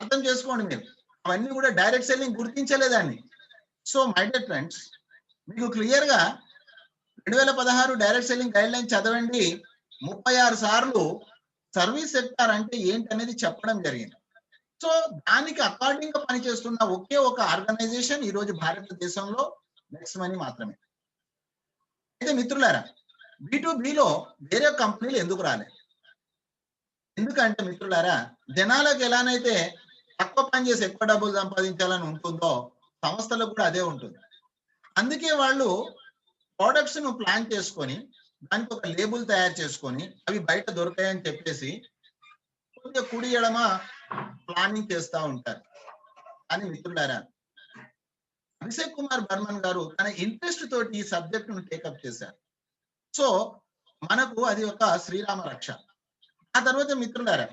[SPEAKER 1] అర్థం చేసుకోండి మీరు. అవన్నీ కూడా డైరెక్ట్ సెల్లింగ్ గుర్తించలేదాన్ని. సో మై డియర్ ఫ్రెండ్స్, మీకు క్లియర్ గా 2016 డైరెక్ట్ సెల్లింగ్ గైడ్ లైన్ చదవండి. 36 సార్లు సర్వీస్ సెక్టార్ అంటే ఏంటి అనేది చెప్పడం జరిగింది. సో దానికి అకార్డింగ్ గా పనిచేస్తున్న ఒకే ఒక ఆర్గనైజేషన్ ఈ రోజు భారతదేశంలో నెక్స్ట్ మనీ మాత్రమే. అయితే మిత్రులారా, B2Bలో వేరే కంపెనీలు ఎందుకు రాలేదు? ఎందుకంటే మిత్రులారా, జనాలకు ఎలానైతే తక్కువ పని చేసి ఎక్కువ డబ్బులు సంపాదించాలని ఉంటుందో సంస్థలకు కూడా అదే ఉంటుంది. అందుకే వాళ్ళు ప్రొడక్ట్స్ ను ప్లాన్ చేసుకొని దానికి ఒక లేబుల్ తయారు చేసుకొని అవి బయట దొరకాయని చెప్పేసి కొద్దిగా కుడి ఎడమ ప్లానింగ్ చేస్తూ ఉంటారు. అని మిత్రులారా, అభిషేక్ కుమార్ బర్మన్ గారు తన ఇంట్రెస్ట్ తోటి ఈ సబ్జెక్ట్ ను టేకప్ చేశారు. సో మనకు అది ఒక శ్రీరామ రక్ష. ఆ తర్వాత మిత్రులారా,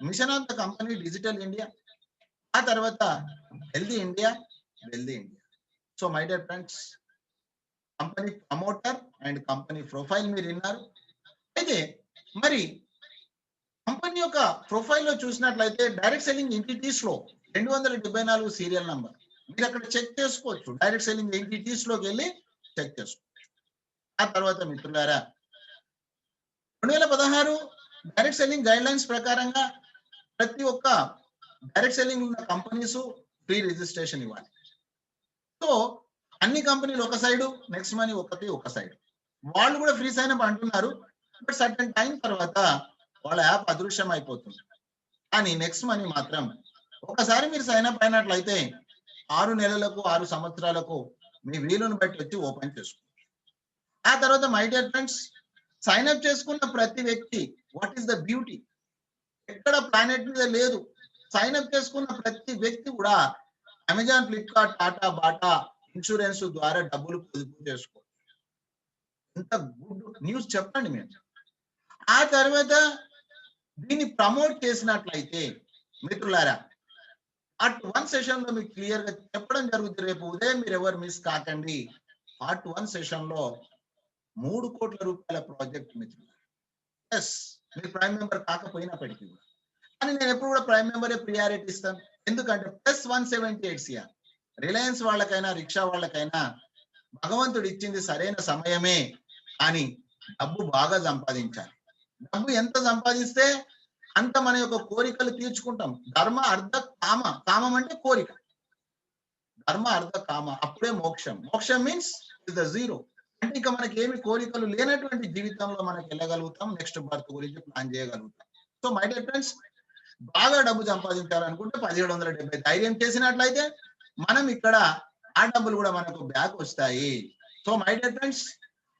[SPEAKER 1] machine of the company digital India, ఆ తర్వాత healthy India, wealthy India. So my dear friends, company promoter and company profile మీరు విన్నారు. అయితే మరి కంపెనీ యొక్క ప్రొఫైల్ లో చూసినట్లయితే డైరెక్ట్ సెల్లింగ్ ఎంటిటీస్ లో 274 సీరియల్ నంబర్ మీరు అక్కడ చెక్ చేసుకోవచ్చు. డైరెక్ట్ సెల్లింగ్ ఎంటిటీస్ లోకి వెళ్ళి చెక్ చేసుకోవచ్చు. ఆ తర్వాత మిత్రులారా, 2016 డైరెక్ట్ సెల్లింగ్ గైడ్ లైన్స్ ప్రకారంగా ప్రతి ఒక్క డైరెక్ట్ సెల్లింగ్ ఉన్న కంపెనీస్ ఫ్రీ రిజిస్ట్రేషన్ ఇవ్వాలి. సో అన్ని కంపెనీలు ఒక సైడు, నెక్స్ట్ మనీ ఒక సైడ్. వాళ్ళు కూడా ఫ్రీ సైన్ అప్ అంటున్నారు. బట్ సర్టన్ టైం తర్వాత వాళ్ళ యాప్ అదృశ్యం అయిపోతుంది. కానీ నెక్స్ట్ మనీ మాత్రం ఒకసారి మీరు సైన్ అప్ అయినట్లయితే 6 నెలలకు 6 సంవత్సరాలకు మీ వీలును బట్టి వచ్చి ఓపెన్ చేసుకోండి. ఆ తర్వాత my dear friends, sign up చేసుకున్న ప్రతి వ్యక్తి వాట్ ఈస్ ద బ్యూటీ, ఎక్కడ ప్లానెట్ మీద లేదు, సైన్ అప్ చేసుకున్న ప్రతి వ్యక్తి కూడా Amazon, Flipkart, Tata, Bata insurance ద్వారా డబ్బులు పొదుపు చేసుకో. ఇంత గుడ్ న్యూస్ చెప్పండి మీరు. ఆ తర్వాత దీన్ని ప్రమోట్ చేసినట్లయితే మిత్రులారా, పార్ట్ 1 సెషన్ లో మీకు క్లియర్ గా చెప్పడం జరుగుతుంది. రేపు ఉదయం మీరు ఎవరు మిస్ కాకండి. పార్ట్ 1 సెషన్ లో 3 కోట్ల రూపాయల ప్రాజెక్ట్ మిత్రులు. ఎస్, మీరు ప్రైమ్ మెంబర్ కాకపోయినప్పటికీ కూడా, కానీ నేను ఎప్పుడు కూడా ప్రైమ్ మెంబరే ప్రియారిటీ ఇస్తాను. ఎందుకంటే ప్లస్ 178 CR రిలయన్స్ వాళ్ళకైనా రిక్షా వాళ్ళకైనా భగవంతుడు ఇచ్చింది సరైన సమయమే. అని డబ్బు బాగా సంపాదించాలి. డబ్బు ఎంత సంపాదిస్తే అంత మన యొక్క కోరికలు తీర్చుకుంటాం. ధర్మ అర్థ కామ, కామం అంటే కోరిక, ధర్మ అర్థ కామ, అప్పుడే మోక్షం. మోక్షం మీన్స్ ఇస్ ద జీరో. అంటే ఇక మనకి ఏమి కోరికలు లేనటువంటి జీవితంలో మనకి వెళ్ళగలుగుతాం. నెక్స్ట్ బర్త్ గురించి ప్లాన్ చేయగలుగుతాం. సో మై డియర్ ఫ్రెండ్స్, బాగా డబ్బు సంపాదించాలనుకుంటే 1770 ధైర్యం చేసినట్లయితే మనం ఇక్కడ ఆ డబ్బులు కూడా మనకు బ్యాక్ వస్తాయి. సో మై డియర్ ఫ్రెండ్స్,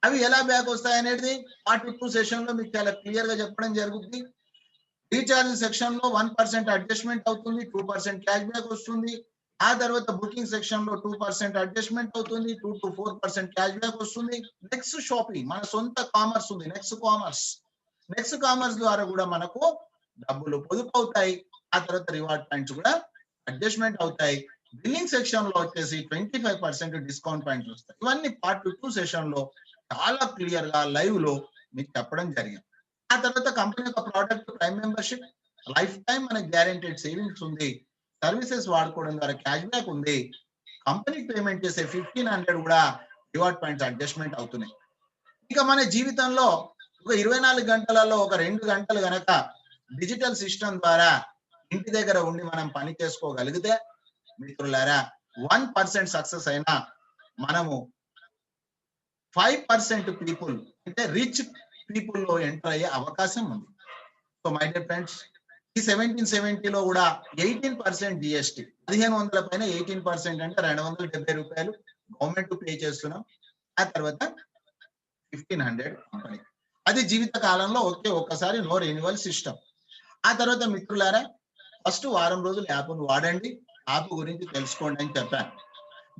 [SPEAKER 1] అవి ఎలా బ్యాక్ వస్తాయి అనేది పార్ట్ 2 సెషన్ లో మీకు చాలా క్లియర్ గా చెప్పడం జరుగుతుంది. రీఛార్జ్ సెక్షన్ లో 1% అడ్జస్ట్మెంట్ అవుతుంది, 2% క్యాష్ బ్యాక్ వస్తుంది. ఆ తర్వాత బుకింగ్ సెక్షన్ లో 2% అడ్జస్ట్మెంట్ అవుతుంది, 2 to 4% క్యాష్ బ్యాక్ వస్తుంది. నెక్స్ట్ షాపింగ్, మన సొంత కామర్స్ ఉంది, నెక్స్ట్ కామర్స్ ద్వారా కూడా మనకు డబ్బులు పొదుపు అవుతాయి. ఆ తర్వాత రివార్డ్ పాయింట్స్ కూడా అడ్జస్ట్మెంట్ అవుతాయి. బిల్లింగ్ సెక్షన్ లో వచ్చేసి 25% డిస్కౌంట్ పాయింట్స్ వస్తాయి. ఇవన్నీ పార్ట్ 2 సెషన్ లో చాలా క్లియర్ గా లైవ్ లో మీకు చెప్పడం జరిగింది. ఆ తర్వాత కంపెనీ యొక్క product prime membership, life time మనకి గ్యారెంటెడ్ సేవింగ్స్ ఉంది, సర్వీసెస్ వాడుకోవడం ద్వారా క్యాష్ బ్యాక్ ఉంది, కంపెనీకి పేమెంట్ చేసే 1500 కూడా రివార్డ్ పాయింట్స్ అడ్జస్ట్మెంట్ అవుతున్నాయి. ఇక మన జీవితంలో ఒక 24 గంటలలో ఒక 2 గంటలు గనక డిజిటల్ సిస్టమ్ ద్వారా ఇంటి దగ్గర ఉండి మనం పని చేసుకోగలిగితే మిత్రులారా, 1% సక్సెస్ అయినా మనము 5% పీపుల్ అంటే రిచ్ పీపుల్ లో ఎంటర్ అయ్యే అవకాశం ఉంది. సో మై డియర్ ఫ్రెండ్స్, ఈ 1770 లో కూడా 18% GST, 1500 పైన 18% అంటే 270 రూపాయలు గవర్నమెంట్ పే చేస్తున్నాం. ఆ తర్వాత 1500 కంపెనీ, అది జీవిత కాలంలో ఒక్కసారి నో రెన్యువల్ సిస్టమ్. ఆ తర్వాత మిత్రులారా, ఫస్ట్ వారం రోజులు యాప్ను వాడండి, యాప్ గురించి తెలుసుకోండి అని చెప్పాను.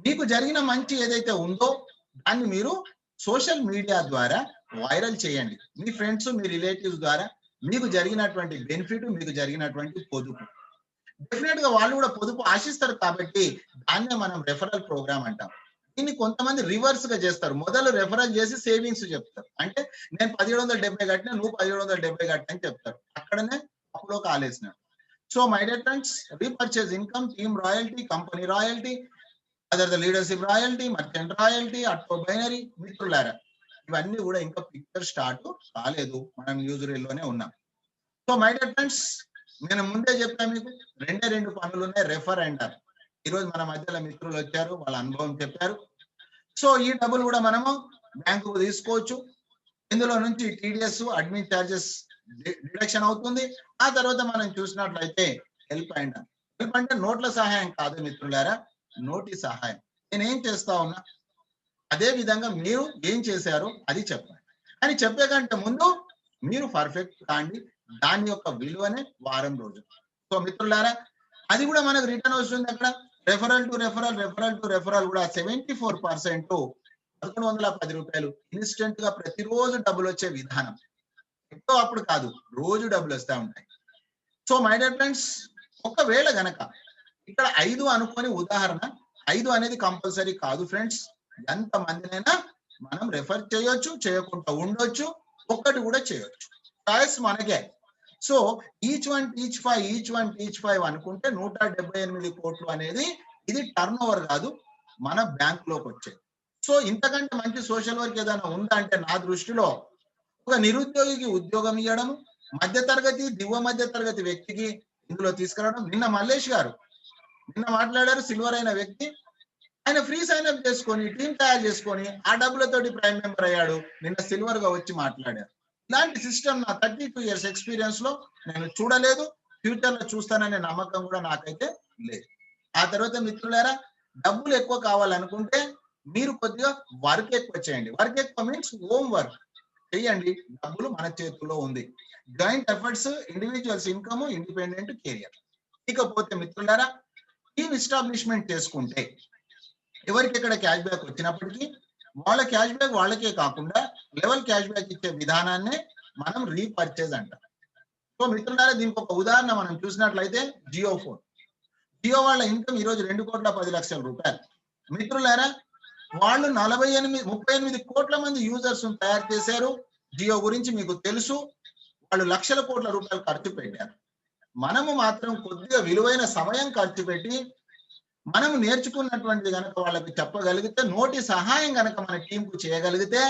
[SPEAKER 1] మీకు జరిగిన మంచి ఏదైతే ఉందో దాన్ని మీరు సోషల్ మీడియా ద్వారా వైరల్ చేయండి. మీ ఫ్రెండ్స్, మీ రిలేటివ్స్ ద్వారా మీకు జరిగినటువంటి బెనిఫిట్, మీకు జరిగినటువంటి పొదుపు, డెఫినెట్ గా వాళ్ళు కూడా పొదుపు ఆశిస్తారు. కాబట్టి దాన్నే మనం రెఫరల్ ప్రోగ్రామ్ అంటాం. దీన్ని కొంతమంది రివర్స్ గా చేస్తారు. మొదలు రెఫరల్ చేసి సేవింగ్స్ చెప్తారు. అంటే నేను 1770 కట్టినా, నువ్వు 1770 కట్టినా అని చెప్తారు. అక్కడనే అప్పులో కాలేసినాడు. So my dear friends, repurchase income, team royalty, company royalty, other the leadership royalty, merchant royalty, auto binary. మిత్రులారా, ఇవన్నీ కూడా ఇంకా పిక్చర్ స్టార్ట్ కాలేదు, మనం యూజరీలోనే ఉన్నాం. సో మై డియర్ ఫ్రెండ్స్, నేను ముందే చెప్పాను మీకు, 2 పనులు ఉన్నాయి, రెఫర్ అండ్ అర్న్. ఈరోజు మన మధ్యలో మిత్రులు వచ్చారు, వాళ్ళ అనుభవం చెప్పారు. సో ఈ డబ్బులు కూడా మనము బ్యాంకుకు తీసుకోవచ్చు. ఇందులో నుంచి TDS, అడ్మిన్ చార్జెస్ డిడక్షన్ అవుతుంది. ఆ తర్వాత మనం చూసినట్లయితే హెల్ప్ అండ్ అర్న్. హెల్ప్ అంటే నోట్ల సహాయం కాదు మిత్రులారా, నోటి సహాయం. నేనేం చేస్తా ఉన్నా అదే విధంగా మీరు ఏం చేశారో అది చెప్పండి. అని చెప్పే కంటే ముందు మీరు పర్ఫెక్ట్ కాండి, దాని యొక్క విలువనే వారం రోజులు. సో మిత్రులారా, అది కూడా మనకు రిటర్న్ వస్తుంది. అక్కడ రెఫరల్ టు రెఫరల్ కూడా 74%, 1110 రూపాయలు ఇన్స్టెంట్ గా ప్రతిరోజు డబ్బులు వచ్చే విధానం. ఎప్పుడో అప్పుడు కాదు, రోజు డబ్బులు వస్తూ ఉంటాయి. సో మై డియర్ ఫ్రెండ్స్, ఒకవేళ గనక ఇక్కడ 5 అనుకొని, ఉదాహరణ 5 అనేది కంపల్సరీ కాదు ఫ్రెండ్స్, ఎంత మందినైనా మనం రెఫర్ చేయొచ్చు, చేయకుండా ఉండొచ్చు, ఒక్కటి కూడా చేయొచ్చు, చాయిస్ మనకే. సో ఈచ్ వన్ టీచ్ 5 అనుకుంటే 178 కోట్లు అనేది ఇది టర్న్ ఓవర్ కాదు, మన బ్యాంక్ లోకి వచ్చేది. సో ఇంతకంటే మంచి సోషల్ వర్క్ ఏదైనా ఉందా అంటే నా దృష్టిలో ఒక నిరుద్యోగికి ఉద్యోగం ఇవ్వడం, మధ్యతరగతి, దిగువ మధ్యతరగతి వ్యక్తికి ఇందులో తీసుకురావడం. నిన్న మల్లేష్ గారు మాట్లాడారు, సిల్వర్ అయిన వ్యక్తి, ఆయన ఫ్రీ సైన్ అప్ చేసుకొని టీం తయారు చేసుకొని ఆ డబ్బులతోటి ప్రైమ్ మెంబర్ అయ్యాడు. నిన్న సిల్వర్ గా వచ్చి మాట్లాడారు. ఇలాంటి సిస్టమ్ నా 32 years ఎక్స్పీరియన్స్ లో నేను చూడలేదు, ఫ్యూచర్ లో చూస్తాననే నమ్మకం కూడా నాకైతే లేదు. ఆ తర్వాత మిత్రులారా, డబ్బులు ఎక్కువ కావాలనుకుంటే మీరు కొద్దిగా వర్క్ ఎక్కువ చేయండి. వర్క్ ఎక్కువ మీన్స్ హోమ్ వర్క్ చేయండి, డబ్బులు మన చేతుల్లో ఉంది. Joint efforts, individuals income, independent career. ఇకపోతే మిత్రులారా, టీమ్ ఎస్టాబ్లిష్మెంట్ చేసుకుంటే ఎవరికి ఎక్కడ క్యాష్ బ్యాక్ వచ్చినప్పటికీ వాళ్ళ క్యాష్ బ్యాక్ వాళ్ళకే కాకుండా లెవెల్ క్యాష్ బ్యాక్ ఇచ్చే విధానాన్ని మనం రీపర్చేజ్ అంటాం. సో మిత్రులారా, దీనికి ఒక ఉదాహరణ మనం చూసినట్లయితే జియో ఫోన్. జియో వాళ్ళ ఇన్కమ్ ఈ రోజు 2,10,00,000 రూపాయలు. మిత్రులారా, వాళ్ళు 38 కోట్ల మంది యూజర్స్ తయారు చేశారు. జియో గురించి మీకు తెలుసు. వాళ్ళు లక్షల కోట్ల రూపాయలు ఖర్చు పెట్టారు. మనము మాత్రం కొద్దిగా విలువైన సమయం ఖర్చు పెట్టి మనము నేర్చుకున్నటువంటిది కనుక వాళ్ళకి చెప్పగలిగితే, నోటి సహాయం కనుక మన టీం కు చేయగలిగితే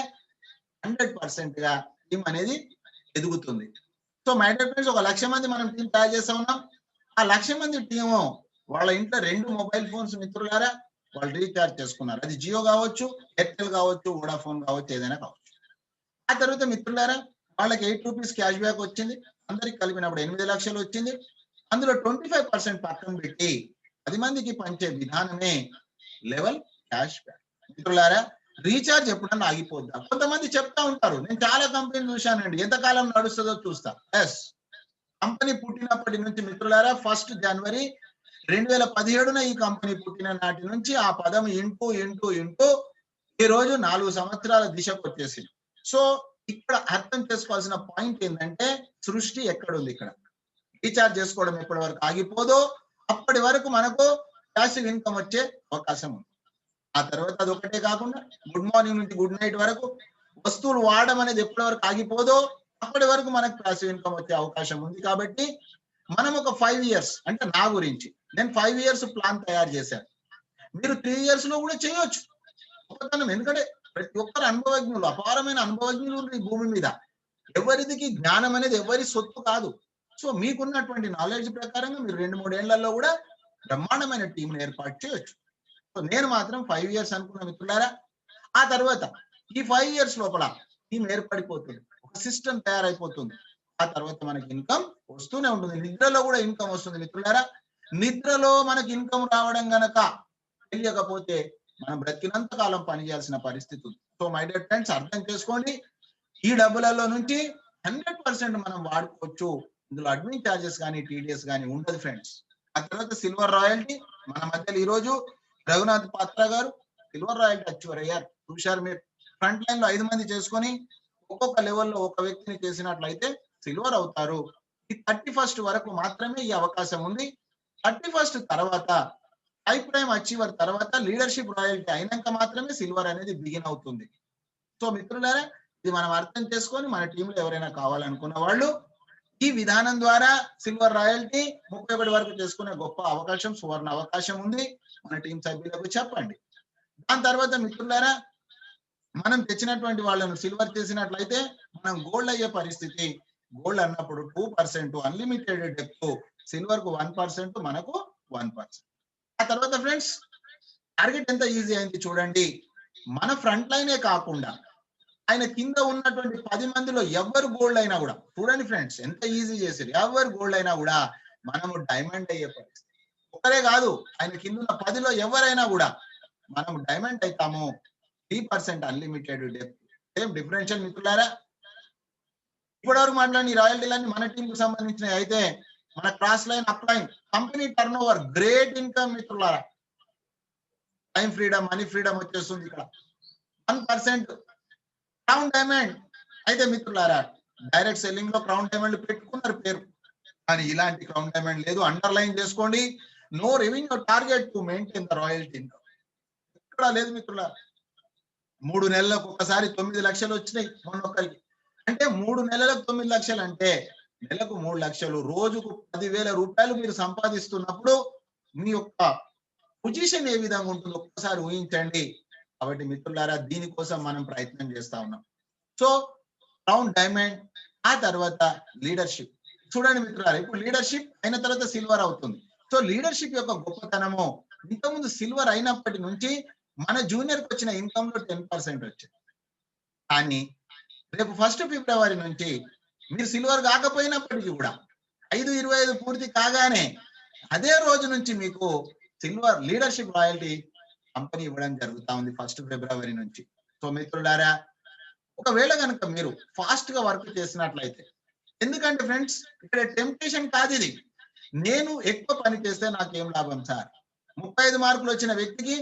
[SPEAKER 1] 100% గా టీం అనేది ఎదుగుతుంది. సో మై డియర్ ఫ్రెండ్స్, 1,00,000 మంది మనం టీం తయారు చేస్తా ఉన్నాం. ఆ 1,00,000 మంది టీము వాళ్ళ ఇంట్లో 2 మొబైల్ ఫోన్స్ మిత్రులారా వాళ్ళు రీఛార్జ్ చేసుకున్నారు. అది జియో కావచ్చు, ఎయిర్టెల్ కావచ్చు, వోడాఫోన్ కావచ్చు, ఏదైనా కావచ్చు. ఆ తర్వాత మిత్రులారా, వాళ్ళకి 8 రూపీస్ క్యాష్ బ్యాక్ వచ్చింది. అందరికి కలిపినప్పుడు 8 లక్షలు వచ్చింది. అందులో 25% పక్కన పెట్టి 10 మందికి పంచే విధానమే లెవెల్ క్యాష్ బ్యాక్. మిత్రులారా, రీఛార్జ్ ఎప్పుడన్నా ఆగిపోద్దా? కొంతమంది చెప్తా ఉంటారు, నేను చాలా కంపెనీలు చూశానండి, ఎంతకాలం నడుస్తుందో చూస్తా. ఎస్, కంపెనీ పుట్టినప్పటి నుంచి మిత్రులారా, 1 జనవరి 2017 ఈ కంపెనీ పుట్టిన నాటి నుంచి ఆ పదం ఇంటూ ఈ రోజు 4 సంవత్సరాల దిశకు వచ్చేసింది. సో ఇక్కడ అర్థం చేసుకోవాల్సిన పాయింట్ ఏంటంటే, సృష్టి ఎక్కడుంది? ఇక్కడ రీఛార్జ్ చేసుకోవడం ఎప్పటి వరకు ఆగిపోదో అప్పటి వరకు మనకు ప్యాసివ్ ఇన్కమ్ వచ్చే అవకాశం ఉంది. ఆ తర్వాత అది ఒకటే కాకుండా గుడ్ మార్నింగ్ నుంచి గుడ్ నైట్ వరకు వస్తువులు వాడడం అనేది ఎప్పటి వరకు ఆగిపోదో అప్పటి వరకు మనకు ప్యాసివ్ ఇన్కమ్ వచ్చే అవకాశం ఉంది. కాబట్టి మనం ఒక 5 ఇయర్స్, అంటే నా గురించి నేను 5 ఇయర్స్ ప్లాన్ తయారు చేశాను. మీరు 3 ఇయర్స్ లో కూడా చేయొచ్చు. గొప్పతనం, ఎందుకంటే ప్రతి ఒక్కరు అనుభవజ్ఞులు, అపారమైన అనుభవజ్ఞులు ఈ భూమి మీద. ఎవరికి జ్ఞానం అనేది ఎవరి సొత్తు కాదు. సో మీకున్నటువంటి నాలెడ్జ్ ప్రకారంగా మీరు 2-3 ఏళ్లలో కూడా బ్రహ్మాండమైన టీంను ఏర్పాటు చేయొచ్చు. సో నేను మాత్రం 5 ఇయర్స్ అనుకున్న మిత్రులారా. ఆ తర్వాత ఈ 5 ఇయర్స్ లోపల టీం ఏర్పడిపోతుంది, ఒక సిస్టమ్ తయారైపోతుంది. ఆ తర్వాత మనకి ఇన్కమ్ వస్తూనే ఉంటుంది. నిద్రలో కూడా ఇన్కమ్ వస్తుంది మిత్రులారా. నిద్రలో మనకి ఇన్కమ్ రావడం గనక తెలియకపోతే మనం బ్రతికినంత కాలం పని చేయాల్సిన పరిస్థితి ఉంది. సో మై డియర్ ఫ్రెండ్స్, అర్థం చేసుకోండి, ఈ డబ్బులలో నుంచి 100% మనం వాడుకోవచ్చు. ఇందులో అడ్మిన్ ఛార్జెస్ కానీ టీడీఎస్ కానీ ఉండదు ఫ్రెండ్స్. ఆ తర్వాత సిల్వర్ రాయల్టీ మన మధ్యలో ఈ రోజు రఘునాథ్ పాత్ర గారు సిల్వర్ రాయల్టీ అచీవర్ అయ్యారు. చూశారు మీరు. ఫ్రంట్ లైన్ లో 5 మంది చేసుకొని ఒక్కొక్క లెవెల్లో ఒక వ్యక్తిని చేసినట్లయితే సిల్వర్ అవుతారు. ఈ 31st వరకు మాత్రమే ఈ అవకాశం ఉంది. 31st తర్వాత హై ప్రైమ్ అచీవర్ తర్వాత లీడర్షిప్ రాయల్టీ అయినాక మాత్రమే సిల్వర్ అనేది బిగిన్ అవుతుంది. సో మిత్రులారా, ఇది మనం అర్థం చేసుకొని మన టీంలో ఎవరైనా కావాలనుకున్న వాళ్ళు ఈ విధానం ద్వారా సిల్వర్ రాయల్టీ 31 వరకు చేసుకునే గొప్ప అవకాశం, సువర్ణ అవకాశం ఉంది. మన టీం సభ్యులకు చెప్పండి. దాని తర్వాత మిత్రులారా, మనం తెచ్చినటువంటి వాళ్ళను సిల్వర్ చేసినట్లయితే మనం గోల్డ్ అయ్యే పరిస్థితి. గోల్డ్ అన్నప్పుడు 2% అన్లిమిటెడ్ డెప్త్, సిల్వర్ కు 1%, మనకు 1%. ఆ తర్వాత ఫ్రెండ్స్, టార్గెట్ ఎంత ఈజీ అయింది చూడండి. మన ఫ్రంట్ లైనే కాకుండా ఆయన కింద ఉన్నటువంటి 10 మందిలో ఎవరు గోల్డ్ అయినా కూడా, చూడండి ఫ్రెండ్స్ ఎంత ఈజీ చేశారు. ఎవరు గోల్డ్ అయినా కూడా మనము డైమండ్ అయ్యే పరిస్థితి. ఒకరే కాదు, ఆయన కింద ఉన్న 10లో ఎవరైనా కూడా మనం డైమండ్ అవుతాము. 3% అన్లిమిటెడ్ డెప్త్. సేమ్ డిఫరెన్షియల్ మిత్రులారా. ఇప్పటివరకు మాట్లాడిన రాయల్టీలన్నీ మన టీం కు సంబంధించినవి అయితే మన cross line, up line, company turnover, great income మిత్రులారా. టైం ఫ్రీడమ్, మనీ ఫ్రీడమ్ వచ్చేస్తుంది ఇక్కడ. 1% క్రౌన్ డైమండ్ అయితే మిత్రులారా, డైరెక్ట్ సెల్లింగ్ లో క్రౌన్ డైమండ్ పెట్టుకున్నారు పేరు, కానీ ఇలాంటి క్రౌన్ డైమండ్ లేదు. అండర్లైన్ చేసుకోండి, no revenue target to maintain the royalty income. ఇక్కడ లేదు మిత్రులారా. 3 నెలలకు ఒకసారి 9 లక్షలు వచ్చినాయి మొన్న ఒక్కరికి. అంటే 3 నెలలకు 9 లక్షలు అంటే నెలకు 3 లక్షలు, రోజుకు 10,000 రూపాయలు మీరు సంపాదిస్తున్నప్పుడు మీ యొక్క పొజిషన్ ఏ విధంగా ఉంటుందో ఒక్కసారి ఊహించండి. కాబట్టి మిత్రులారా, దీనికోసం మనం ప్రయత్నం చేస్తా ఉన్నాం. సో క్రౌన్ డైమండ్, ఆ తర్వాత లీడర్షిప్. చూడండి మిత్రులారా, ఇప్పుడు లీడర్షిప్ అయిన తర్వాత సిల్వర్ అవుతుంది. సో లీడర్షిప్ యొక్క గొప్పతనము, ఇంతకుముందు సిల్వర్ అయినప్పటి నుంచి మన జూనియర్ కి వచ్చిన ఇన్కమ్ లో 10% వచ్చింది. కానీ రేపు 1 ఫిబ్రవరి నుంచి మీరు సిల్వర్ కాకపోయినప్పటికీ కూడా 5/25 పూర్తి కాగానే అదే రోజు నుంచి మీకు సిల్వర్ లీడర్షిప్ రాయల్టీ కంపెనీ ఇవ్వడం జరుగుతా ఉంది 1 ఫిబ్రవరి నుంచి. సో మిత్రులారా, ఒకవేళ కనుక మీరు ఫాస్ట్ గా వర్క్ చేసినట్లయితే, ఎందుకంటే ఫ్రెండ్స్ ఇక్కడ టెంప్టేషన్ కాదు ఇది, నేను ఎక్కువ పని చేస్తే నాకేం లాభం సార్? 35 మార్కులు వచ్చిన వ్యక్తికి